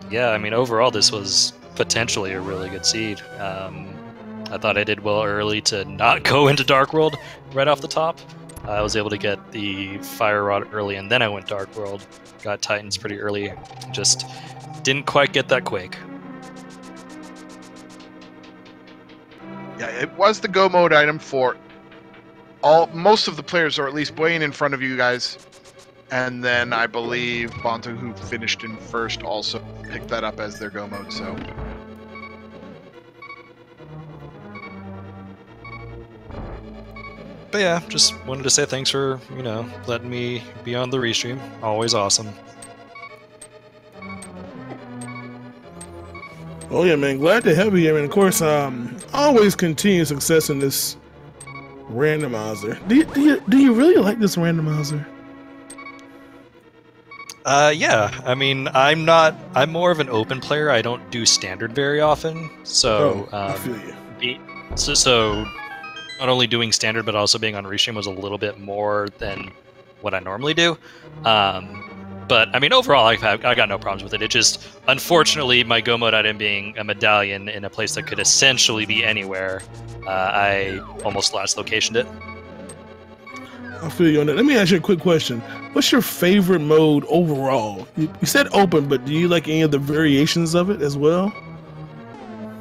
Yeah, I mean, overall, this was potentially a really good seed. I thought I did well early to not go into Dark World right off the top. I was able to get the Fire Rod early, and then I went Dark World. Got Titans pretty early. Just didn't quite get that Quake. Yeah, it was the go mode item for most of the players, or at least way in front of you guys. And then I believe Bonto, who finished in first, also picked that up as their go mode. So. But yeah, just wanted to say thanks for, letting me be on the restream. Always awesome. Oh yeah, man, glad to have you here. And of course, always continue success in this randomizer. Do you really like this randomizer? Yeah. I mean, I'm more of an open player. I don't do standard very often. So, I feel you. So not only doing standard, but also being on restream was a little bit more than what I normally do. But I mean, overall, I got no problems with it. It just, unfortunately, my go mode item being a medallion in a place that could essentially be anywhere, I almost last locationed it. I feel you on that. Let me ask you a quick question. What's your favorite mode overall? You said open, but do you like any of the variations of it as well?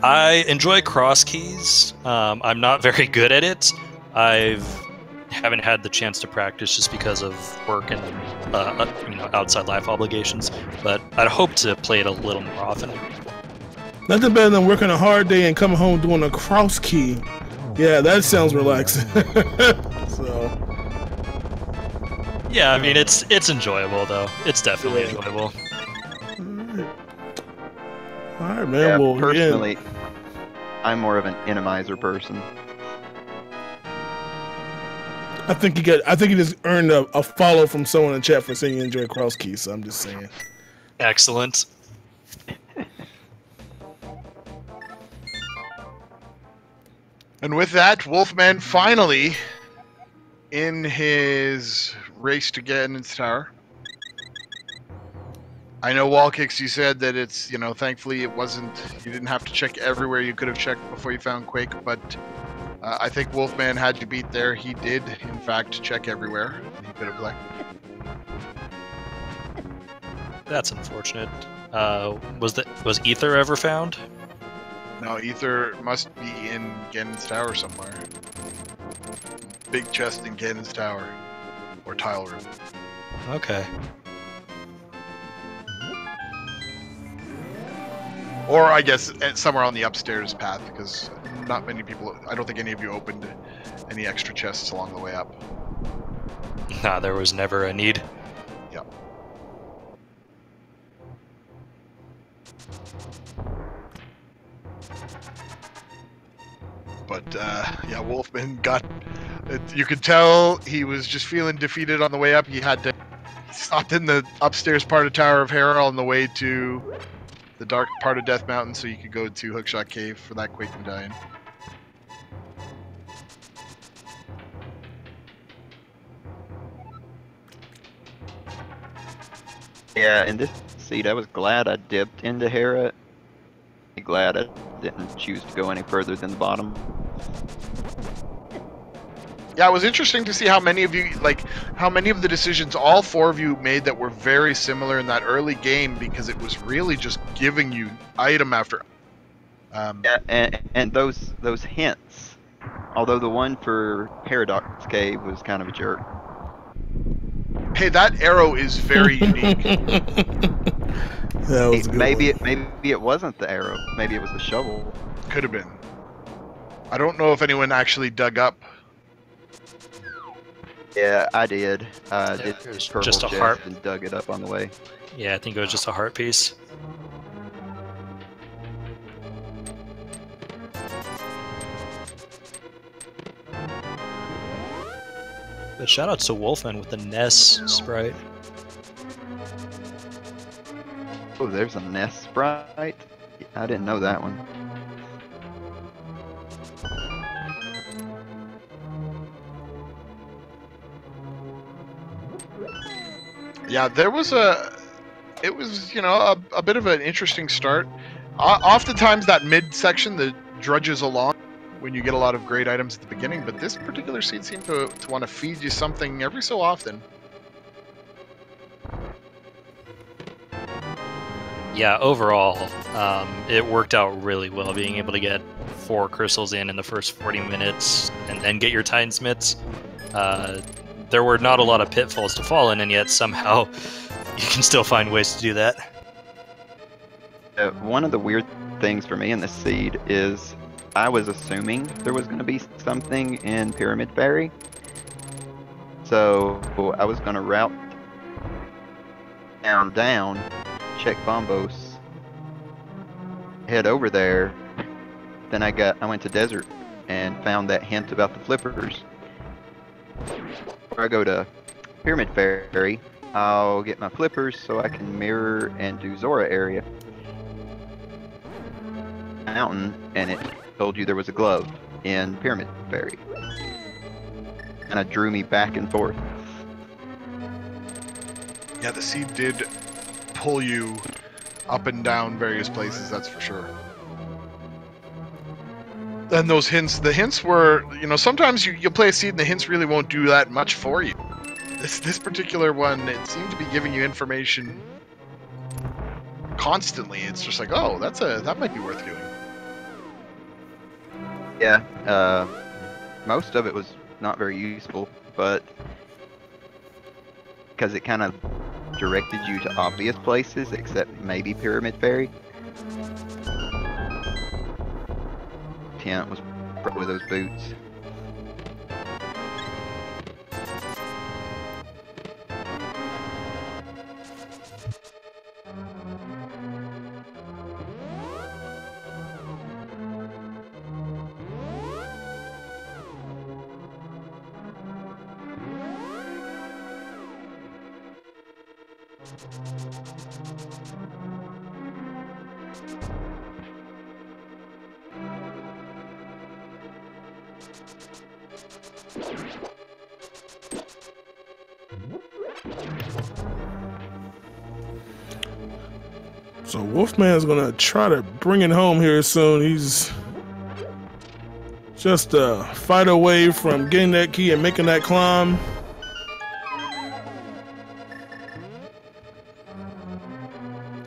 I enjoy cross keys. I'm not very good at it. Haven't had the chance to practice just because of work and outside life obligations. But I'd hope to play it a little more often. Nothing better than working a hard day and coming home doing a cross key. Yeah, that sounds relaxing. So. Yeah, I mean it's enjoyable though. It's definitely enjoyable. All right, man. Yeah, Well, personally, I'm more of an Randomizer person. I think you just earned a follow from someone in chat for saying you enjoy cross keys. So I'm just saying. Excellent. And with that, Wolfman finally, in his race to get in its tower. I know Wallkicks, you said that it's, you know, thankfully it wasn't, you didn't have to check everywhere you could have checked before you found Quake, but I think Wolfman had you beat there. He did, in fact, check everywhere he could have left. That's unfortunate. Was Ether ever found? No, Ether must be in Ganon's tower somewhere. Big chest in Ganon's tower. Or tile room. Okay. Or I guess somewhere on the upstairs path, because not many people, I don't think any of you opened any extra chests along the way up. Nah, there was never a need. Yep. But yeah, Wolfman got. You could tell he was just feeling defeated on the way up. He stopped in the upstairs part of Tower of Hera on the way to the dark part of Death Mountain, so you could go to Hookshot Cave for that Quake Medallion. Yeah, in this seed, I was glad I dipped into Hera. Glad I didn't choose to go any further than the bottom. Yeah, it was interesting to see how many of you, how many of the decisions all four of you made that were very similar in that early game, because it was really just giving you item after. Yeah, and those hints. Although the one for Paradox Cave was kind of a jerk. Hey, that arrow is very unique. That was a good Maybe one. it wasn't the arrow. Maybe it was the shovel. Could have been. I don't know if anyone actually dug up. Yeah, I did. Did it was purple just a chest heart. and dug it up on the way. Yeah, I think it was just a heart piece. But shout out to Wolfman with the Ness sprite. Oh, there's a nest sprite. I didn't know that one. Yeah, it was, you know, a bit of an interesting start. Oftentimes that mid section that drudges along when you get a lot of great items at the beginning, but this particular seed seemed to want to feed you something every so often. Yeah, overall, it worked out really well being able to get 4 crystals in the first 40 minutes and then get your Titans there were not a lot of pitfalls to fall in, and yet somehow you can still find ways to do that. One of the weird things for me in this seed is I was assuming there was going to be something in Pyramid Ferry. So I was going to route down, check Bombos, head over there. Then I went to Desert and found that hint about the flippers. Before I go to Pyramid Ferry, I'll get my flippers so I can mirror and do Zora area. Mountain, and it told you there was a glove in Pyramid Ferry. And it drew me back and forth. Yeah, the seed did pull you up and down various places, that's for sure. And those hints, the hints were, you know, sometimes you'll play a seed and the hints really won't do that much for you. This particular one, it seemed to be giving you information constantly. It's just like, oh, that might be worth doing. Yeah, most of it was not very useful, but because it kind of directed you to obvious places, except maybe Pyramid Ferry. intent was probably those boots. So Wolfman's gonna try to bring it home here soon. He's just a fight away from getting that key and making that climb.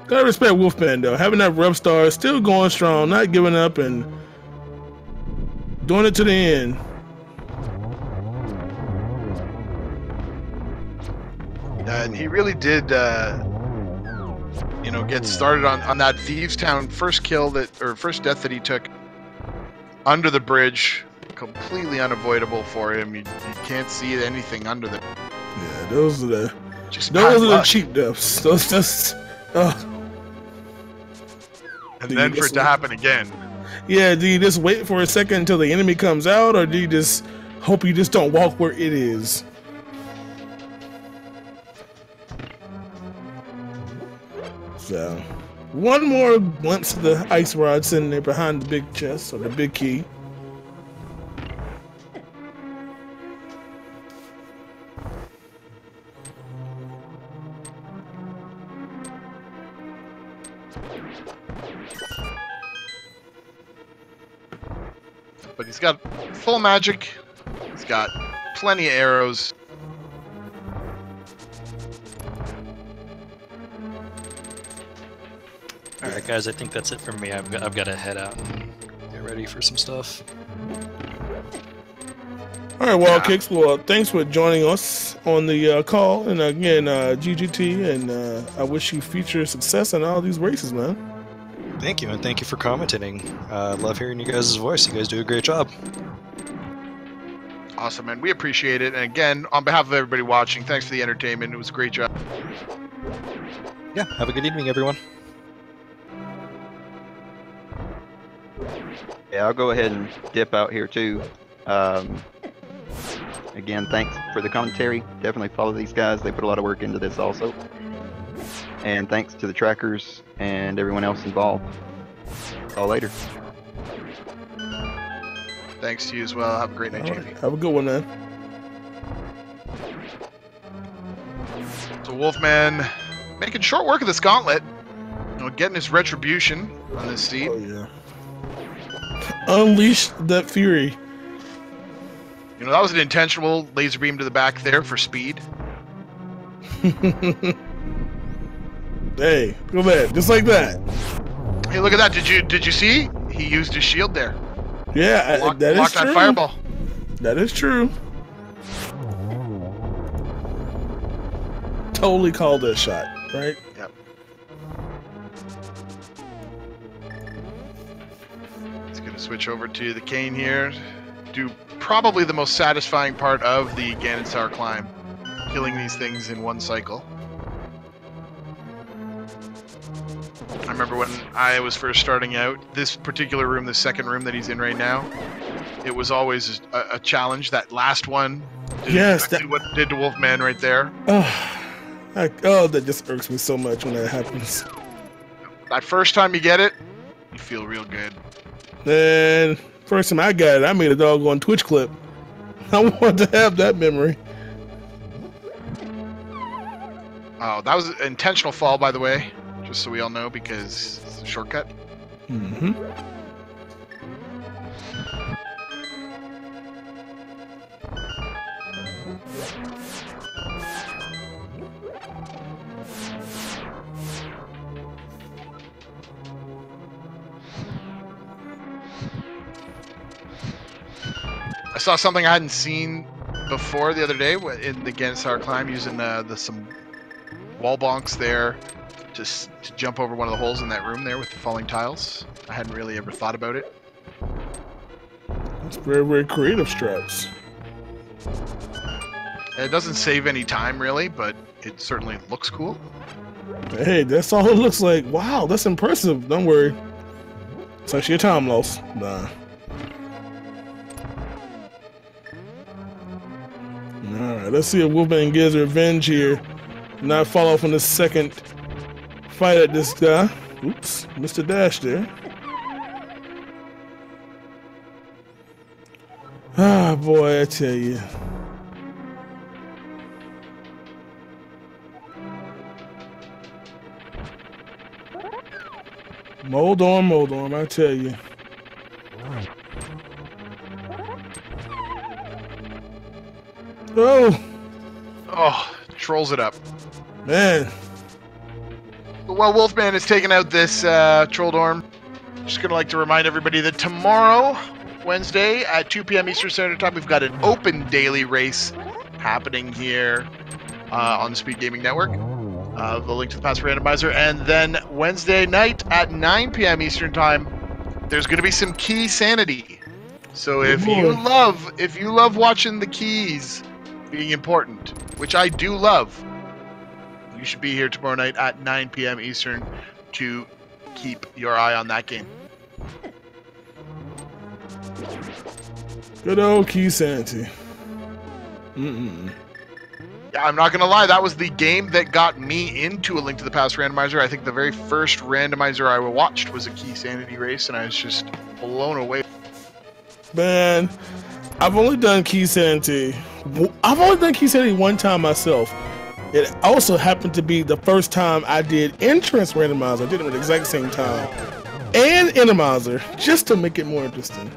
Gotta respect Wolfman though, having that rep star, still going strong, not giving up and doing it to the end. And he really did, you know, get started on that Thieves Town first kill first death that he took under the bridge. Completely unavoidable for him. You can't see anything under the. Yeah, those are the luck. cheap deaths. Those just. And then for it to happen again. Yeah, do you just wait for a second until the enemy comes out, or do you just hope you just don't walk where it is? So, one more glimpse of the ice rod sitting there behind the big chest or the big key. But he's got full magic. He's got plenty of arrows. All right, guys, I think that's it for me. I've got to head out and get ready for some stuff. All right, Wild Kicks. Well, thanks for joining us on the call, and again, GGT, and I wish you future success in all these races, man. Thank you, and thank you for commenting. Love hearing you guys' voice. You guys do a great job. Awesome, man. We appreciate it. And again, on behalf of everybody watching, thanks for the entertainment. It was a great job. Yeah, have a good evening, everyone. Yeah, I'll go ahead and dip out here too. Again, thanks for the commentary. Definitely follow these guys. They put a lot of work into this also. And thanks to the trackers and everyone else involved. All later. Thanks to you as well. Have a great night, Jamie. Right, have a good one, man. So Wolfman making short work of this gauntlet. You know, getting his retribution on this seat. Oh yeah. Unleash that fury. You know, that was an intentional laser beam to the back there for speed. Hey, go back, just like that. Hey, look at that! Did you see? He used his shield there. Yeah, that is true. That fireball. That is true. Totally called that shot, right? Yep. It's gonna switch over to the cane here. Do probably the most satisfying part of the Ganon Tower climb, killing these things in one cycle. I remember when I was first starting out, this particular room, the second room that he's in right now, it was always a challenge. That last one, yes, exactly what it did to Wolfman right there. Oh, that just irks me so much when that happens. That first time you get it, you feel real good. And first time I got it, I made a doggone Twitch clip. I want to have that memory. Oh, that was an intentional fall, by the way. Just so we all know, because it's a shortcut. Mm-hmm. I saw something I hadn't seen before the other day in the Ganon Tower climb, using some wall bonks there to jump over one of the holes in that room there with the falling tiles. I hadn't really ever thought about it. That's very, very creative strats. It doesn't save any time, really, but it certainly looks cool. Hey, that's all it looks like. Wow, that's impressive. Don't worry. It's actually a time loss. Nah. Alright, let's see if Wolfman gets revenge here. Not fall off on the second fight at this guy. Oops, Mr. Dash there. Ah, boy, I tell you. Mold on, I tell you. Oh! Oh, trolls it up. Man. Well, Wolfman is taking out this Trolldorm. Just going to like to remind everybody that tomorrow, Wednesday, at 2 p.m. Eastern Standard Time, we've got an open daily race happening here on the Speed Gaming Network. The link to the Pass Randomizer. And then Wednesday night at 9 p.m. Eastern Time, there's going to be some key sanity. So if you love watching the keys being important, which I do love, you should be here tomorrow night at 9 p.m. Eastern to keep your eye on that game. Good old key sanity. Yeah, I'm not going to lie, that was the game that got me into A Link to the Past Randomizer. I think the very first randomizer I watched was a key sanity race, and I was just blown away. Man, I've only done key sanity. I've only done key sanity one time myself. It also happened to be the first time I did entrance randomizer. I did it at the exact same time. And randomizer, just to make it more interesting.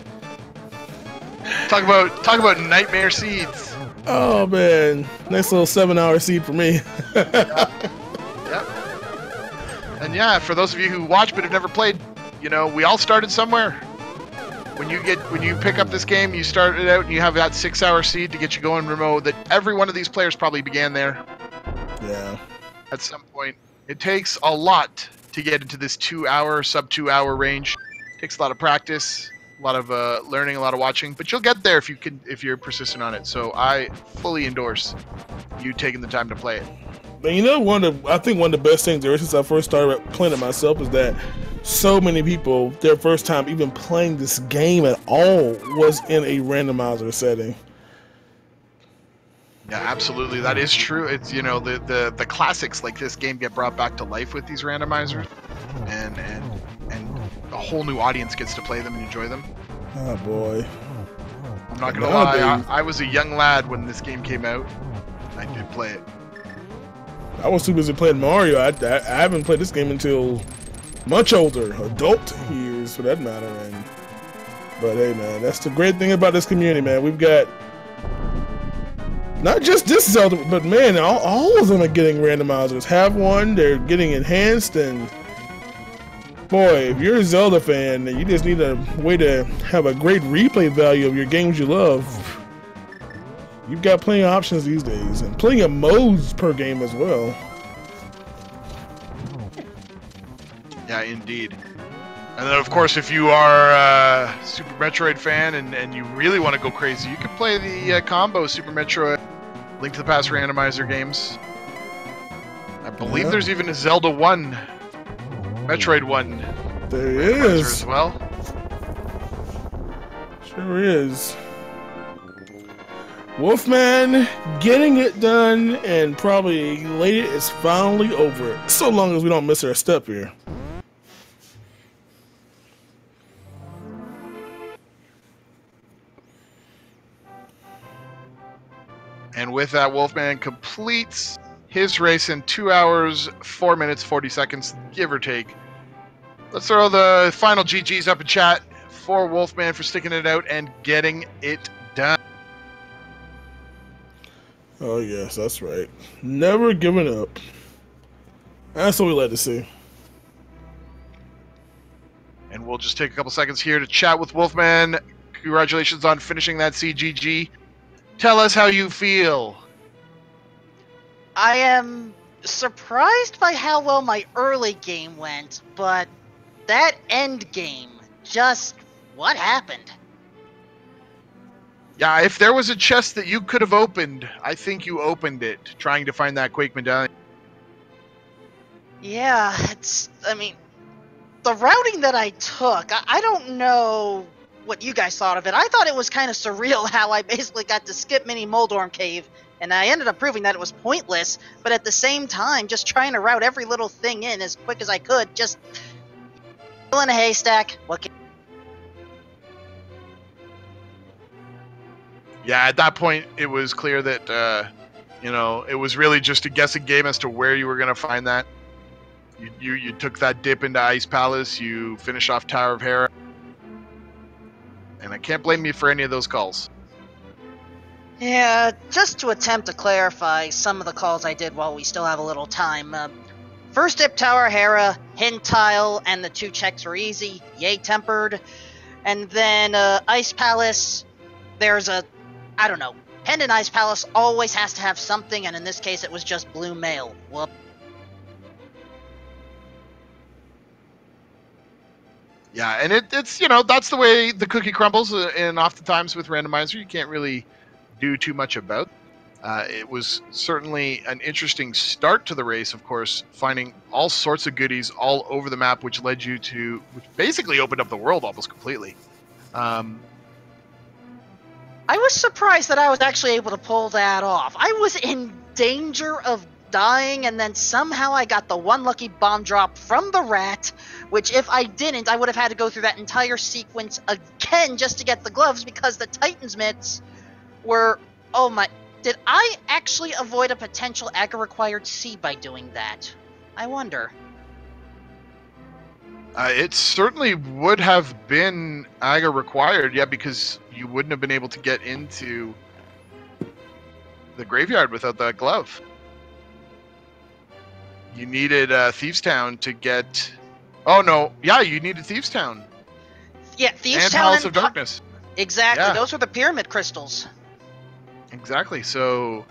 Talk about nightmare seeds. Oh man, nice little 7-hour seed for me. Yep. And yeah, for those of you who watch but have never played, you know, we all started somewhere. When you pick up this game, you start it out and you have that 6-hour seed to get you going remote. That every one of these players probably began there. Yeah. At some point, it takes a lot to get into this 2-hour, sub 2-hour range. It takes a lot of practice, a lot of learning, a lot of watching, but you'll get there if you're persistent on it. So I fully endorse you taking the time to play it. But you know, I think one of the best things ever since I first started playing it myself is that so many people, their first time even playing this game at all was in a randomizer setting. Yeah, absolutely. That is true. It's, you know, the classics like this game get brought back to life with these randomizers, and a whole new audience gets to play them and enjoy them. Oh boy. I'm not gonna lie, I was a young lad when this game came out. I did play it. I was too busy playing Mario. I haven't played this game until much older, adult years for that matter. But hey man, that's the great thing about this community, man. We've got not just this Zelda, but man, all of them are getting randomizers. Have one, they're getting enhanced, and boy, if you're a Zelda fan, then you just need a way to have a great replay value of your games you love. You've got plenty of options these days, and plenty of modes per game as well. Yeah, indeed. And then, of course, if you are a Super Metroid fan and you really want to go crazy, you can play the combo Super Metroid Link to the Past Randomizer games. I believe there's even a Zelda 1, Metroid 1 there is as well. Sure is. Wolfman getting it done, and probably late is finally over. So long as we don't miss our step here. And with that, Wolfman completes his race in 2 hours, 4 minutes, 40 seconds, give or take. Let's throw the final GGs up in chat for Wolfman for sticking it out and getting it done. Oh yes, that's right. Never giving up. That's what we like to see. And we'll just take a couple seconds here to chat with Wolfman. Congratulations on finishing that CGG. Tell us how you feel. I am surprised by how well my early game went, but that end game, just what happened? Yeah, if there was a chest that you could have opened, I think you opened it, trying to find that Quake medallion. Yeah, I mean, the routing that I took, I don't know what you guys thought of it. I thought it was kind of surreal how I basically got to skip Mini Moldorm Cave, and I ended up proving that it was pointless, but at the same time, just trying to route every little thing in as quick as I could, just in a haystack. What can... Yeah, at that point, it was clear that, it was really just a guessing game as to where you were going to find that. You took that dip into Ice Palace, you finished off Tower of Hera, and I can't blame you for any of those calls. Yeah, just to attempt to clarify some of the calls I did while we still have a little time. First dip Tower Hera, Hint Tile, and the 2 checks were easy, yay tempered. And then Ice Palace, there's I don't know, Pendant Ice Palace always has to have something, and in this case it was just blue mail. Whoop. Yeah, and it's that's the way the cookie crumbles, and oftentimes with randomizer you can't really do too much about. It was certainly an interesting start to the race, of course, finding all sorts of goodies all over the map, which basically opened up the world almost completely. I was surprised that I was actually able to pull that off. I was in danger of dying, and then somehow I got the one lucky bomb drop from the rat, which if I didn't, I would have had to go through that entire sequence again just to get the gloves, because the Titan's mitts were... Oh my... Did I actually avoid a potential AGA-required C by doing that? I wonder. It certainly would have been AGA required, yeah, because you wouldn't have been able to get into the graveyard without that glove. You needed Thieves Town to get... Oh, no. Yeah, you needed Thieves Town. Yeah, Thieves and Town Palace of Darkness. Exactly. Yeah. Those were the pyramid crystals. Exactly. So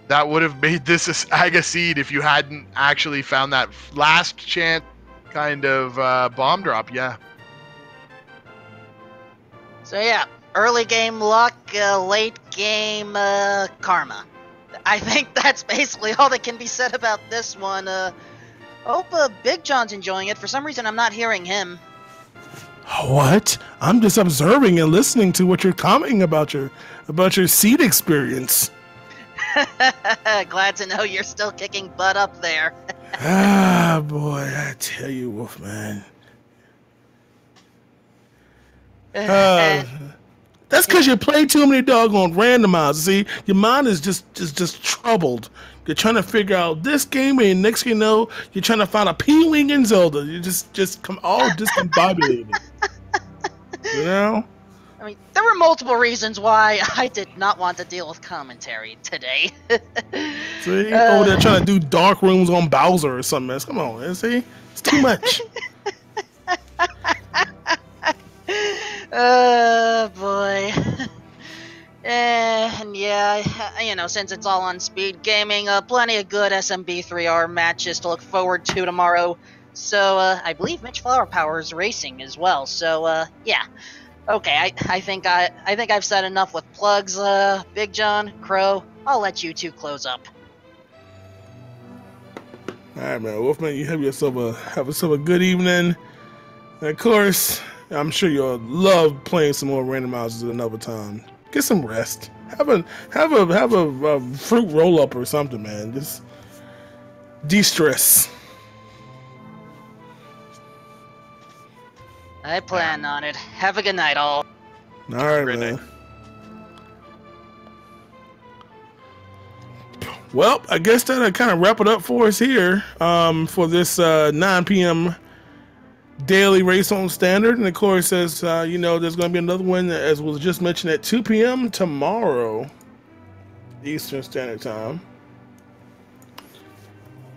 that would have made this a AGA seed if you hadn't actually found that last chance kind of bomb drop. Yeah. So yeah, early game luck, late game karma. I think that's basically all that can be said about this one. Hope Big John's enjoying it. For some reason, I'm not hearing him. What? I'm just observing and listening to what you're commenting about your seed experience. Glad to know you're still kicking butt up there. Ah, boy, I tell you, Wolfman. That's because you play too many doggone randomizers. See, your mind is just troubled. You're trying to figure out this game, and next thing you know, you're trying to find a P-Wing in Zelda. You just come all discombobulated. You know? I mean, there were multiple reasons why I did not want to deal with commentary today. See? Over there trying to do dark rooms on Bowser or something. Come on, man. See? It's too much. Oh, boy. And yeah, since it's all on speed gaming, plenty of good SMB 3R matches to look forward to tomorrow. So, I believe Mitch Flowerpower is racing as well. So, yeah. Okay, I think I've said enough with plugs. Big John, Crow, I'll let you two close up. All right, man. Wolfman, you have yourself a good evening. And of course, I'm sure you'll love playing some more randomizers at another time. Get some rest. Have a fruit roll up or something, man. Just de-stress. I plan on it. Have a good night, all. All right, man. Night. Well, I guess that'll kind of wrap it up for us here for this 9 p.m. daily race on standard. And of course, as there's going to be another one, as was just mentioned, at 2 p.m. tomorrow, Eastern Standard Time.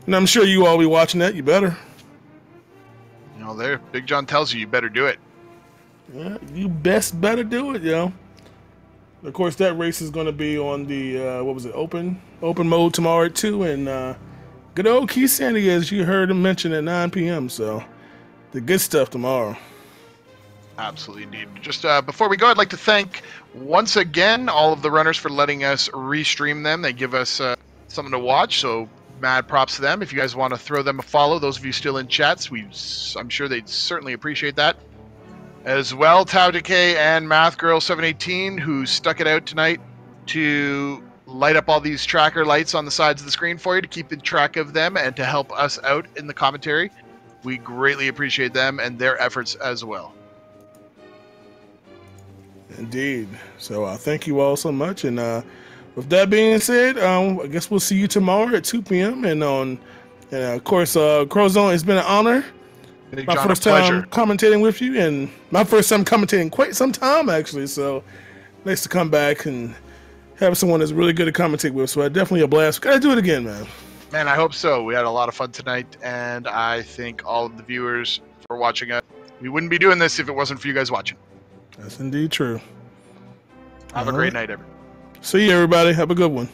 And I'm sure you all be watching that. You better. There, Big John tells you better do it. Yeah, you better do it, yo. Of course, that race is going to be on the open mode tomorrow at 2, and good old Keith Sandy, as you heard him mention, at 9 p.m. So the good stuff tomorrow. Absolutely, indeed. Just before we go, I'd like to thank once again all of the runners for letting us restream them. They give us something to watch, so mad props to them. If you guys want to throw them a follow, those of you still in chats, I'm sure they'd certainly appreciate that. As well, Tau Decay and Math Girl 718, who stuck it out tonight to light up all these tracker lights on the sides of the screen for you to keep track of them and to help us out in the commentary. We greatly appreciate them and their efforts as well. Indeed. So thank you all so much. And with that being said, I guess we'll see you tomorrow at 2 p.m. And of course, Crowzone, it's been an honor. Big My John, first a pleasure. time commentating with you, and my first time commentating quite some time, actually. So nice to come back and have someone that's really good to commentate with. So definitely a blast. Gotta do it again, man. Man, I hope so. We had a lot of fun tonight, and I thank all of the viewers for watching us. We wouldn't be doing this if it wasn't for you guys watching. That's indeed true. Have a great night, everyone. See you, everybody. Have a good one.